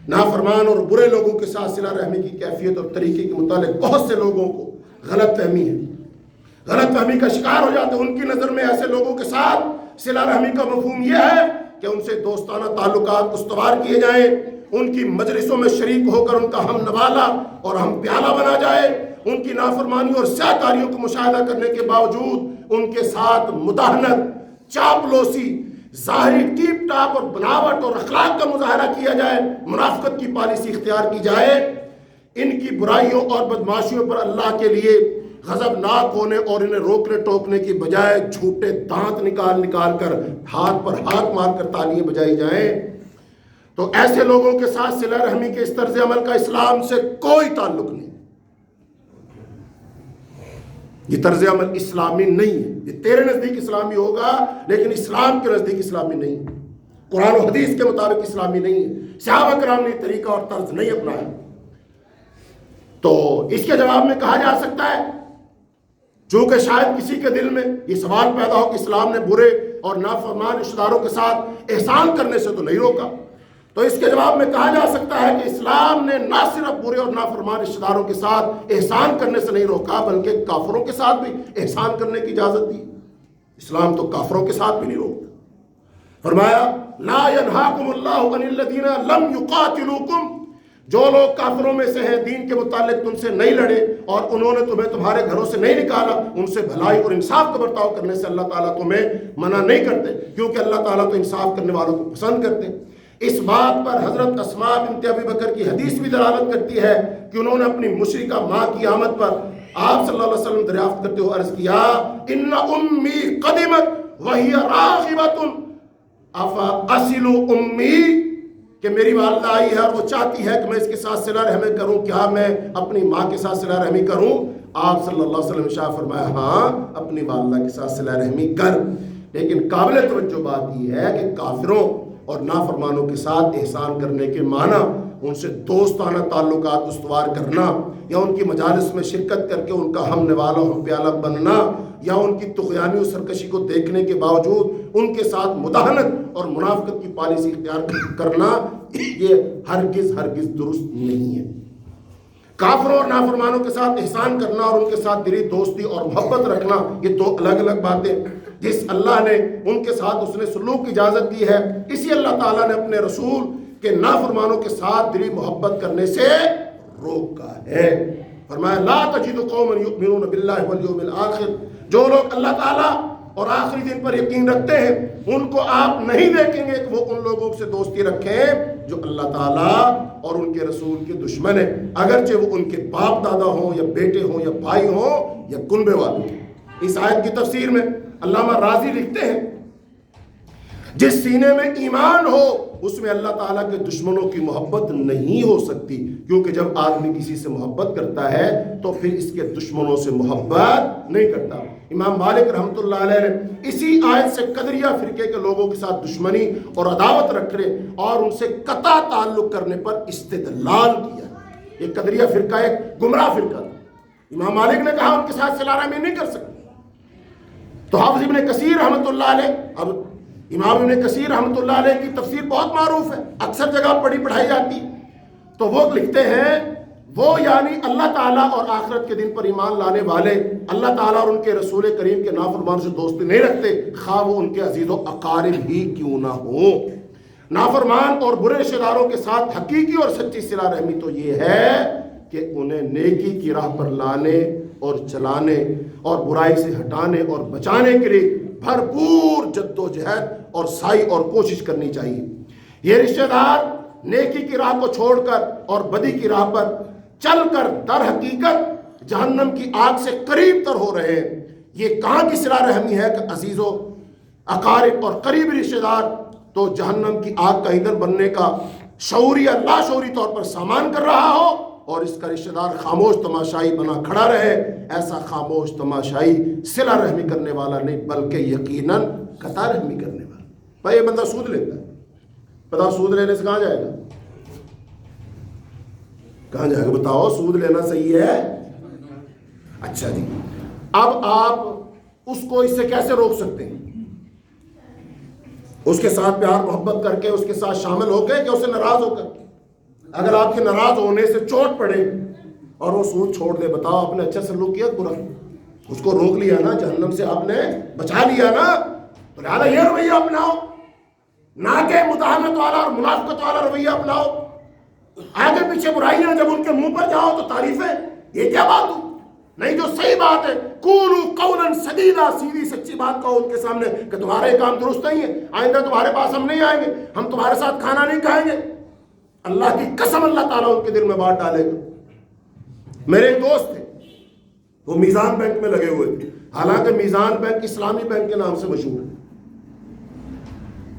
[SPEAKER 1] نافرمان اور برے لوگوں کے ساتھ صلہ رحمی کی کیفیت اور طریقے کے متعلق بہت سے لوگوں کو غلط فہمی ہے، غلط فہمی کا شکار ہو جاتے ہیں۔ ان کی نظر میں ایسے لوگوں کے ساتھ صلہ رحمی کا مفہوم یہ ہے کہ ان سے دوستانہ تعلقات استوار کیے جائیں، ان کی مجلسوں میں شریک ہو کر ان کا ہم نوالا اور ہم پیالہ بنا جائے، ان کی نافرمانی اور سیاکاریوں کو مشاہدہ کرنے کے باوجود ان کے ساتھ مداہنت، چاپلوسی، ظاہری ٹیپ ٹاپ اور بناوٹ اور اخلاق کا مظاہرہ کیا جائے، منافقت کی پالیسی اختیار کی جائے، ان کی برائیوں اور بدماشیوں پر اللہ کے لیے غضبناک ہونے اور انہیں روکنے ٹوکنے کی بجائے جھوٹے دانت نکال نکال کر ہاتھ پر ہاتھ مار کر تالیاں بجائی جائیں، تو ایسے لوگوں کے ساتھ صلہ رحمی کے اس طرز عمل کا اسلام سے کوئی تعلق نہیں۔ یہ طرز عمل اسلامی نہیں ہے، یہ تیرے نزدیک اسلامی ہوگا لیکن اسلام کے نزدیک اسلامی نہیں ہے، قرآن و حدیث کے مطابق اسلامی نہیں ہے، صحابہ کرام نے طریقہ اور طرز نہیں اپنایا۔ تو اس کے جواب میں کہا جا سکتا ہے، چونکہ شاید کسی کے دل میں یہ سوال پیدا ہو کہ اسلام نے برے اور نافرمان رشتہ داروں کے ساتھ احسان کرنے سے تو نہیں روکا، تو اس کے جواب میں کہا جا سکتا ہے کہ اسلام نے نہ صرف برے اور نافرمان رشتہ داروں کے ساتھ احسان کرنے سے نہیں روکا بلکہ کافروں کے ساتھ بھی احسان کرنے کی اجازت دی۔ اسلام تو کافروں کے ساتھ بھی نہیں روکتا۔ فرمایا لا ینہاکم اللہ عن الذین لم یقاتلوکم، جو لوگ کافروں میں سے ہیں، دین کے متعلق تم سے نہیں لڑے اور انہوں نے تمہیں تمہارے گھروں سے نہیں نکالا، ان سے بھلائی اور انصاف کا برتاؤ کرنے سے اللہ تعالیٰ تمہیں منع نہیں کرتے، کیونکہ اللہ تعالیٰ تو انصاف کرنے والوں کو پسند کرتے ہیں۔ اس بات پر حضرت اسماء بنت ابی بکر کی حدیث بھی دلالت کرتی ہے کہ انہوں نے اپنی مشرکہ ماں کی آمد پر آپ صلی اللہ علیہ وسلم دریافت کرتے ہوئے عرض کیا، ان امی قدمت وہی راغبۃ افا اصل امی، کہ میری والدہ آئی ہے اور وہ چاہتی ہے کہ میں اس کے ساتھ صلہ رحمی کروں، کیا میں اپنی ماں کے ساتھ صلہ رحمی کروں؟ آپ صلی اللہ علیہ وسلم نے ارشاد فرمایا ہاں اپنی والدہ کے ساتھ صلہ رحمی کر۔ لیکن قابل توجہ بات یہ ہے کہ کافروں اور نافرمانوں کے ساتھ احسان کرنے کے معنی ان سے دوستانہ تعلقات استوار کرنا، یا ان کی مجالس میں شرکت کر کے ان کا ہم نوالا ہم پیالہ بننا، یا ان کی طغیانی و سرکشی کو دیکھنے کے باوجود ان کے ساتھ مداہنت اور منافقت کی پالیسی اختیار کرنا، یہ ہرگز ہرگز درست نہیں ہے۔ کافروں اور نافرمانوں کے ساتھ احسان کرنا اور ان کے ساتھ دلی دوستی اور محبت رکھنا، یہ دو الگ الگ باتیں. جس اللہ نے ان کے ساتھ اس نے سلوک کی اجازت دی ہے، اسی اللہ تعالیٰ نے اپنے رسول کے نافرمانوں کے ساتھ دلی محبت کرنے سے روکا ہے. فرمایا لا تجد قوما یؤمنون باللہ والیوم الآخر، جو لوگ اللہ تعالیٰ اور آخری دن پر یقین رکھتے ہیں ان کو آپ نہیں دیکھیں گے کہ وہ ان لوگوں سے دوستی رکھیں جو اللہ تعالیٰ اور ان کے رسول کے دشمن ہیں، اگرچہ وہ ان کے باپ دادا ہوں یا بیٹے ہوں یا بھائی ہوں یا کنبے والے. اس آیت کی تفسیر میں علامہ راضی لکھتے ہیں جس سینے میں ایمان ہو اس میں اللہ تعالیٰ کے دشمنوں کی محبت نہیں ہو سکتی، کیونکہ جب آدمی کسی سے محبت کرتا ہے تو پھر اس کے دشمنوں سے محبت نہیں کرتا. امام مالک رحمۃ اللہ علیہ نے اسی آیت سے قدریہ فرقے کے لوگوں کے ساتھ دشمنی اور عداوت رکھنے اور ان سے قطع تعلق کرنے پر استدلال کیا. یہ قدریہ فرقہ ایک گمراہ فرقہ تھا. امام مالک نے کہا ان کے ساتھ صلہ رحمی نہیں کر سکتے. تو حافظ ابن کثیر رحمۃ اللہ علیہ، اب امام ابن کثیر رحمۃ اللہ علیہ کی تفسیر بہت معروف ہے، اکثر جگہ پڑھائی جاتی، تو وہ لکھتے ہیں وہ یعنی اللہ تعالیٰ اور آخرت کے دن پر ایمان لانے والے اللہ تعالیٰ اور ان کے رسول کریم کے نافرمان سے دوستی نہیں رکھتے، خواہ وہ ان کے عزیز و اقارب ہی کیوں نہ ہو. نافرمان اور برے رشتہ داروں کے ساتھ حقیقی اور سچی صلہ رحمی تو یہ ہے کہ انہیں نیکی کی راہ پر لانے اور چلانے اور برائی سے ہٹانے اور بچانے کے لیے بھرپور جد و جہد اور سعی اور کوشش کرنی چاہیے. یہ رشتہ دار نیکی کی راہ کو چھوڑ کر اور بدی کی راہ پر چل کر در حقیقت جہنم کی آگ سے قریب تر ہو رہے ہیں. یہ کہاں کی صلہ رحمی ہے کہ عزیز و اقارب اور قریبی رشتہ دار تو جہنم کی آگ کا ایندھن بننے کا شعوری یا لاشعوری طور پر سامان کر رہا ہو اور اس کا رشتہ دار خاموش تماشائی بنا کھڑا رہے. ایسا خاموش تماشائی صلہ رحمی کرنے والا نہیں بلکہ یقیناً قطع رحمی کرنے والا. بھائی یہ بندہ سود لیتا ہے، پتا سود لینے سے کہاں جائے گا؟ کہاں جائے گا بتاؤ؟ سود لینا صحیح ہے؟ اچھا جی، اب آپ اس کو اس سے کیسے روک سکتے ہیں؟ اس کے ساتھ پیار محبت کر کے اس کے ساتھ شامل ہو کے کہ اسے ناراض ہو کر؟ اگر آپ کے ناراض ہونے سے چوٹ پڑے اور وہ سود چھوڑ دے، بتاؤ آپ نے اچھا سلوک کیا برا؟ اس کو روک لیا نا، جہنم سے آپ نے بچا لیا نا. تو لہٰذا یہ رویہ اپناؤ، نہ کہ مداہنت والا اور منافقت والا رویہ اپناؤ. آگے پیچھے برائیاں جب ان کے منہ پر جاؤ تو تعریفیں، یہ کیا بات ہو؟ نہیں، جو صحیح بات ہے قولوا قولا سدیدا، سیدھی سچی بات کہو ان کے سامنے کہ تمہارے کام درست نہیں ہے، آئندہ تمہارے پاس ہم نہیں آئیں گے، ہم تمہارے ساتھ کھانا نہیں کھائیں گے. اللہ کی قسم اللہ تعالیٰ ان کے دل میں بات ڈالے گا. میرے ایک دوست تھے، وہ میزان بینک میں لگے ہوئے تھے، حالانکہ میزان بینک اسلامی بینک کے نام سے مشہور ہے.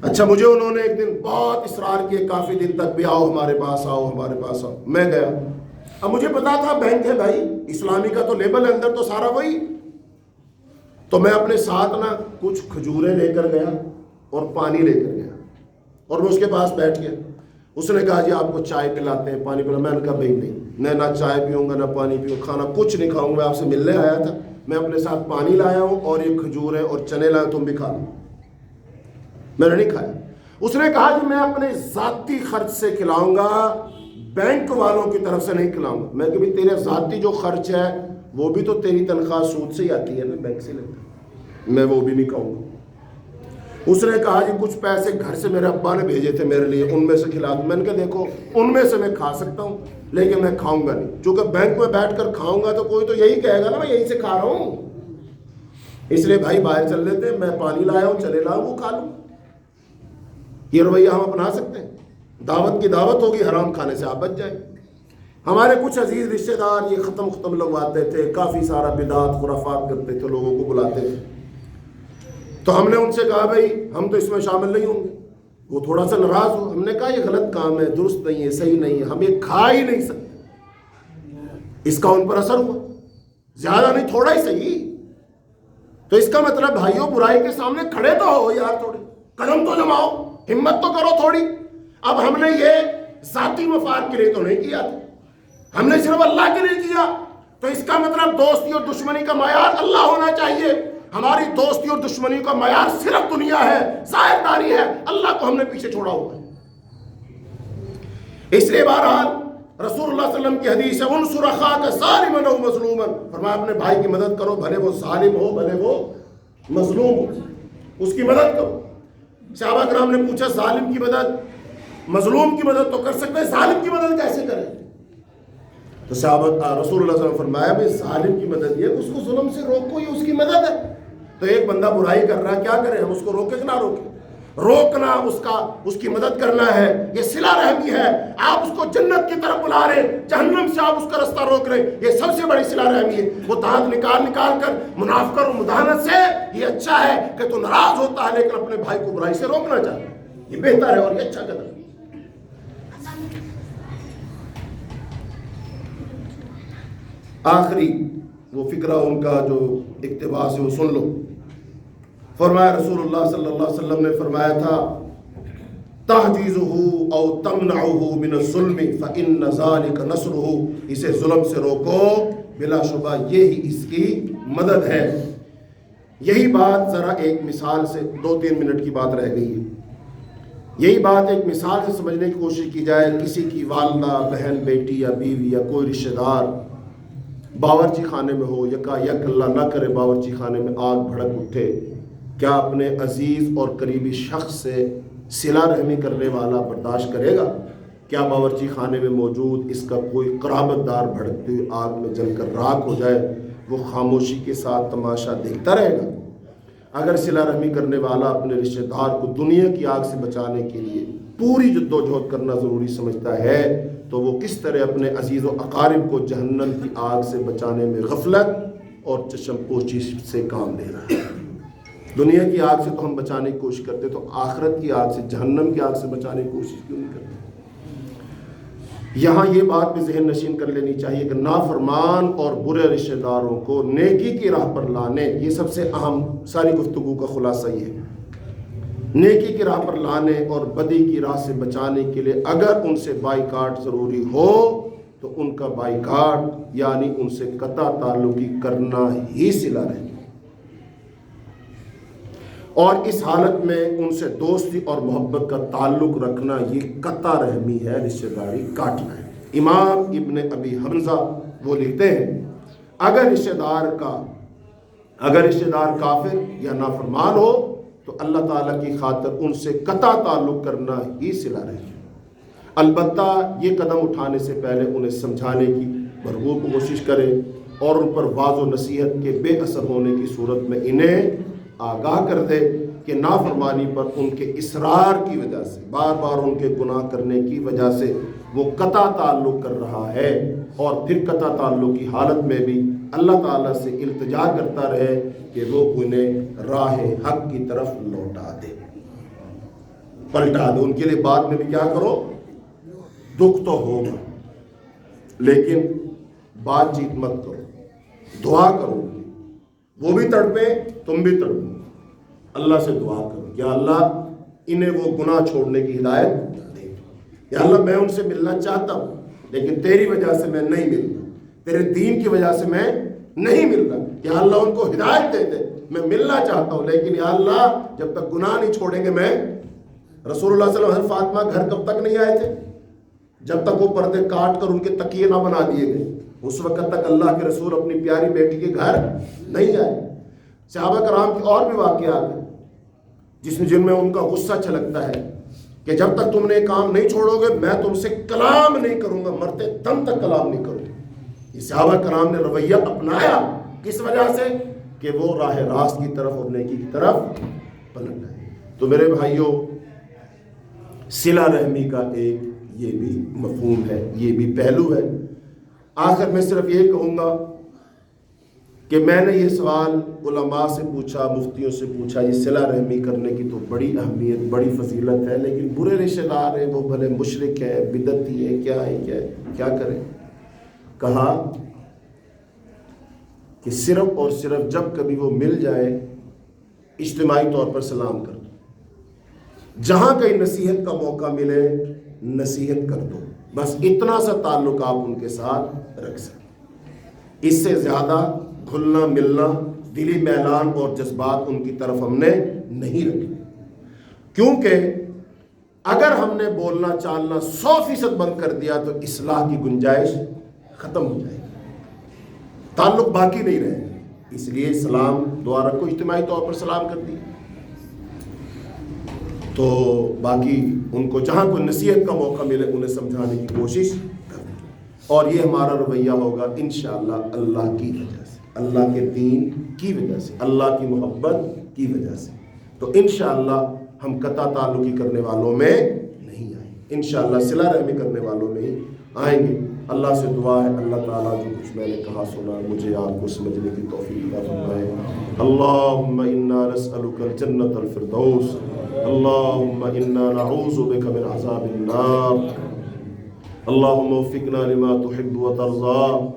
[SPEAKER 1] اچھا، مجھے انہوں نے ایک دن بہت اصرار کیے کافی دن تک بھی آؤ ہمارے پاس آؤ ہمارے پاس آؤ. میں گیا، اب مجھے پتا تھا بینک ہے بھائی، اسلامی کا تو لیبل ہے اندر تو سارا وہی. تو میں اپنے ساتھ نا کچھ کھجوریں لے کر گیا اور پانی لے کر گیا اور میں اس کے پاس بیٹھ گیا. اس نے کہا جی آپ کو چائے پلاتے ہیں پانی پلا. میں نے کہا بھائی نہیں، میں نہ چائے پیوں گا نہ پانی پیوں، کھانا کچھ نہیں کھاؤں گا، میں آپ سے ملنے آیا تھا. میں اپنے ساتھ پانی لایا ہوں اور یہ کھجوریں اور چنے لایا، تم بھی کھا لو. میں نے نہیں کھایا. اس نے کہا جی میں اپنے ذاتی خرچ سے کھلاؤں گا، بینک والوں کی طرف سے نہیں کھلاؤں گا. میں کہ بھی تیرے ذاتی جو خرچ ہے وہ بھی تو تیری تنخواہ سود سے ہی آتی ہے نا، بینک سے لیتا، میں وہ بھی نہیں کھاؤں گا. اس نے کہا جی کچھ پیسے گھر سے میرے ابا نے بھیجے تھے میرے لیے، ان میں سے کھلا دوں. میں نے کہا دیکھو ان میں سے میں کھا سکتا ہوں لیکن میں کھاؤں گا نہیں، چونکہ بینک میں بیٹھ کر کھاؤں گا تو کوئی تو یہی کہے گا نا میں یہیں سے کھا رہا ہوں. اس لیے بھائی باہر چل لیتے، میں پانی لایا ہوں چلے لاؤں وہ کھا لوں. یہ رویہ ہم اپنا سکتے ہیں؟ دعوت کی دعوت ہوگی، حرام کھانے سے آپ بچ جائیں. ہمارے کچھ عزیز رشتہ دار یہ ختم لوگ آتے تھے، کافی سارا بدعات خرافات کرتے تھے، لوگوں کو بلاتے تھے. تو ہم نے ان سے کہا بھائی ہم تو اس میں شامل نہیں ہوں گے. وہ تھوڑا سا ناراض ہو. ہم نے کہا یہ غلط کام ہے، درست نہیں ہے، صحیح نہیں ہے، ہم یہ کھا ہی نہیں سکتے. اس کا ان پر اثر ہوا، زیادہ نہیں تھوڑا ہی صحیح. تو اس کا مطلب بھائیوں برائی کے سامنے کھڑے تو ہو یار، تھوڑے قدم تو جماؤ، ہمت تو کرو تھوڑی. اب ہم نے یہ ذاتی مفاد کے لیے تو نہیں کیا تھا، ہم نے صرف اللہ کے لیے کیا. تو اس کا مطلب دوستی اور دشمنی کا معیار اللہ ہونا چاہیے. ہماری دوستی اور دشمنی کا معیار صرف دنیا ہے، ظاہر داری ہے، اللہ کو ہم نے پیچھے چھوڑا ہوا ہے. اس لیے بہرحال رسول اللہ صلی اللہ علیہ وسلم کی حدیث ہے انصر اخاک ظالما او مظلوما، فرمایا اپنے بھائی کی مدد کرو، بھلے وہ ظالم ہو بھلے وہ مظلوم ہو، اس کی مدد کرو۔ صحابہ کرام نے پوچھا ظالم کی مدد، مظلوم کی مدد تو کر سکتے ہیں، ظالم کی مدد کیسے کریں؟ تو صحابہ رسول اللہ صلی اللہ علیہ وسلم فرمایا بھائی ظالم کی مدد یہ اس کو ظلم سے روکو، یہ اس کی مدد ہے۔ تو ایک بندہ برائی کر رہا ہے، کیا کریں ہم؟ اس کو روکے کہ نہ روکے؟ روکنا اس کی مدد کرنا ہے، یہ صلہ رحمی ہے۔ آپ اس کو جنت کی طرف بلا رہے ہیں، جہنم سے آپ اس کا رستہ روک رہے ہیں، یہ سب سے بڑی صلہ رحمی ہے۔ وہ دانت نکال کر منافقت اور مداہنت سے یہ اچھا ہے کہ تو ناراض ہوتا ہے لیکن اپنے بھائی کو برائی سے روکنا چاہتا ہے، یہ بہتر ہے اور یہ اچھا قدم ہے۔ آخری وہ فقرہ ان کا جو اقتباس ہے وہ سن لو۔ فرمایا رسول اللہ صلی اللہ علیہ وسلم نے فرمایا تھا تحجیزہ او تمنعہ من الظلم فإن ذلک نصرہ، اسے ظلم سے روکو، بلا شبہ یہی اس کی مدد ہے۔ یہی بات ذرا ایک مثال سے، 2-3 منٹ کی بات رہ گئی ہے، یہی بات ایک مثال سے سمجھنے کی کوشش کی جائے۔ کسی کی والدہ، بہن، بیٹی یا بیوی یا کوئی رشتہ دار باورچی خانے میں ہو، یکا یک اللہ نہ کرے باورچی خانے میں آگ بھڑک اٹھے، کیا اپنے عزیز اور قریبی شخص سے صلہ رحمی کرنے والا برداشت کرے گا؟ کیا باورچی خانے میں موجود اس کا کوئی قرابت دار بھڑکتی ہوئی آگ میں جل کر راکھ ہو جائے، وہ خاموشی کے ساتھ تماشا دیکھتا رہے گا؟ اگر صلہ رحمی کرنے والا اپنے رشتہ دار کو دنیا کی آگ سے بچانے کے لیے پوری جد و جہد کرنا ضروری سمجھتا ہے تو وہ کس طرح اپنے عزیز و اقارب کو جہنم کی آگ سے بچانے میں غفلت اور چشم پوشی سے کام لے رہا ہے؟ دنیا کی آگ سے تو ہم بچانے کی کوشش کرتے، تو آخرت کی آگ سے، جہنم کی آگ سے بچانے کی کوشش کیوں نہیں کرتے؟ یہاں یہ بات بھی ذہن نشین کر لینی چاہیے کہ نافرمان اور برے رشتہ داروں کو نیکی کی راہ پر لانے، یہ سب سے اہم ساری گفتگو کا خلاصہ یہ ہے، نیکی کی راہ پر لانے اور بدی کی راہ سے بچانے کے لیے اگر ان سے بائیکاٹ ضروری ہو تو ان کا بائیکاٹ یعنی ان سے قطع تعلقی کرنا ہی صلہ رحمی، اور اس حالت میں ان سے دوستی اور محبت کا تعلق رکھنا یہ قطع رحمی ہے، رشتہ داری کاٹنا ہے۔ امام ابن ابی حمزہ وہ لکھتے ہیں اگر رشتہ دار کافر یا نافرمان ہو تو اللہ تعالیٰ کی خاطر ان سے قطع تعلق کرنا ہی صلہ رحمی، البتہ یہ قدم اٹھانے سے پہلے انہیں سمجھانے کی بھرپور کوشش کرے اور ان پر واضح و نصیحت کے بے اثر ہونے کی صورت میں انہیں آگاہ کر دے کہ نافرمانی پر ان کے اصرار کی وجہ سے، بار بار ان کے گناہ کرنے کی وجہ سے وہ قطع تعلق کر رہا ہے، اور پھر قطع تعلق کی حالت میں بھی اللہ تعالیٰ سے التجا کرتا رہے کہ وہ انہیں راہ حق کی طرف لوٹا دے، پلٹا دے۔ ان کے لیے بعد میں بھی کیا کرو، دکھ تو ہوگا لیکن بات چیت مت کرو، دعا کرو، وہ بھی تڑپے تم بھی تڑپو، اللہ سے دعا کرو کہ اللہ انہیں وہ گناہ چھوڑنے کی ہدایت دے، یا اللہ میں ان سے ملنا چاہتا ہوں لیکن تیری وجہ سے میں نہیں مل رہا، تیرے دین کی وجہ سے میں نہیں مل رہا، یا اللہ ان کو ہدایت دے دے، میں ملنا چاہتا ہوں لیکن یا اللہ جب تک گناہ نہیں چھوڑیں گے میں۔ رسول اللہ صلی اللہ علیہ وسلم فاطمہ گھر کب تک نہیں آئے تھے؟ جب تک وہ پردے کاٹ کر ان کے تکیے نہ بنا دیے گئے، اس وقت تک اللہ کے رسول اپنی پیاری بیٹی کے گھر نہیں آئے۔ صحابہ کرام کے اور بھی واقعات ہیں جن میں ان کا غصہ چھلکتا ہے کہ جب تک تم نے کام نہیں چھوڑو گے میں تم سے کلام نہیں کروں گا، مرتے دم تک کلام نہیں کروں گا۔ یہ صحابہ کرام نے رویہ اپنایا، کس وجہ سے؟ کہ وہ راہ راست کی طرف اور نیکی کی طرف پلٹ گئے۔ تو میرے بھائیوں، صلہ رحمی کا ایک یہ بھی مفہوم ہے، یہ بھی پہلو ہے۔ آخر میں صرف یہ کہوں گا کہ میں نے یہ سوال علماء سے پوچھا، مفتیوں سے پوچھا، یہ صلہ رحمی کرنے کی تو بڑی اہمیت، بڑی فضیلت ہے، لیکن برے رشتہ دار ہیں، وہ بھلے مشرک ہے، بدعتی ہے، کیا کریں؟ کہا کہ صرف اور صرف جب کبھی وہ مل جائے اجتماعی طور پر سلام کر دو، جہاں کہیں نصیحت کا موقع ملے نصیحت کر دو، بس اتنا سا تعلق آپ ان کے ساتھ رکھ سکیں۔ اس سے زیادہ گھلنا ملنا، دلی میلان اور جذبات ان کی طرف ہم نے نہیں رکھے، کیونکہ اگر ہم نے بولنا چالنا 100% بند کر دیا تو اصلاح کی گنجائش ختم ہو جائے گی، تعلق باقی نہیں رہے گا۔ اس لیے سلام دعا رکھو، اجتماعی طور پر سلام کر دی تو باقی ان کو جہاں کوئی نصیحت کا موقع ملے انہیں سمجھانے کی کوشش کریں، اور یہ ہمارا رویہ ہوگا انشاءاللہ اللہ کی وجہ سے، اللہ کے دین کی وجہ سے، اللہ کی محبت کی وجہ سے۔ تو انشاءاللہ ہم قطع تعلقی کرنے والوں میں نہیں آئیں گے، انشاءاللہ صلہ رحمی کرنے والوں میں ہی آئیں گے۔ اللہ سے دعا ہے اللہ تعالیٰ جو کچھ میں نے کہا سنا مجھے آپ کو سمجھنے کی توفیق عطا فرمائے۔ اللہم انا نسألک الجنۃ الفردوس، اللہم انا نعوذ بک من عذاب النار، اللہم وفقنا لما تحب وترضى،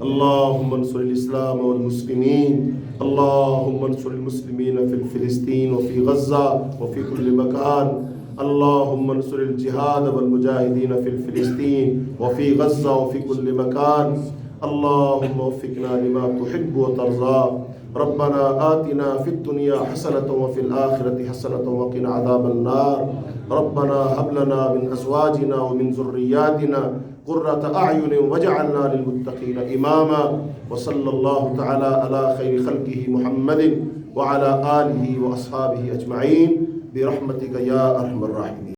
[SPEAKER 1] اللہم انصر الاسلام والمسلمین، اللہم انصر المسلمین فی فلسطین وفی غزہ وفی کل مکان، اللہم انصر الجہاد والمجاہدین فی فلسطین وفی غزہ وفی کل مکان، اللہم وفقنا لما تحب وترضى، ربنا آتنا فی الدنیا حسنة وفی الآخرة حسنة وقنا عذاب النار، ربنا هب لنا من ازواجنا ومن ذریاتنا قرة اعین واجعلنا للمتقین اماما، وصلی اللہ تعالی علی خیر خلقہ محمد وعلى آلہ واصحابہ اجمعین برحمتک یا ارحم الراحمین۔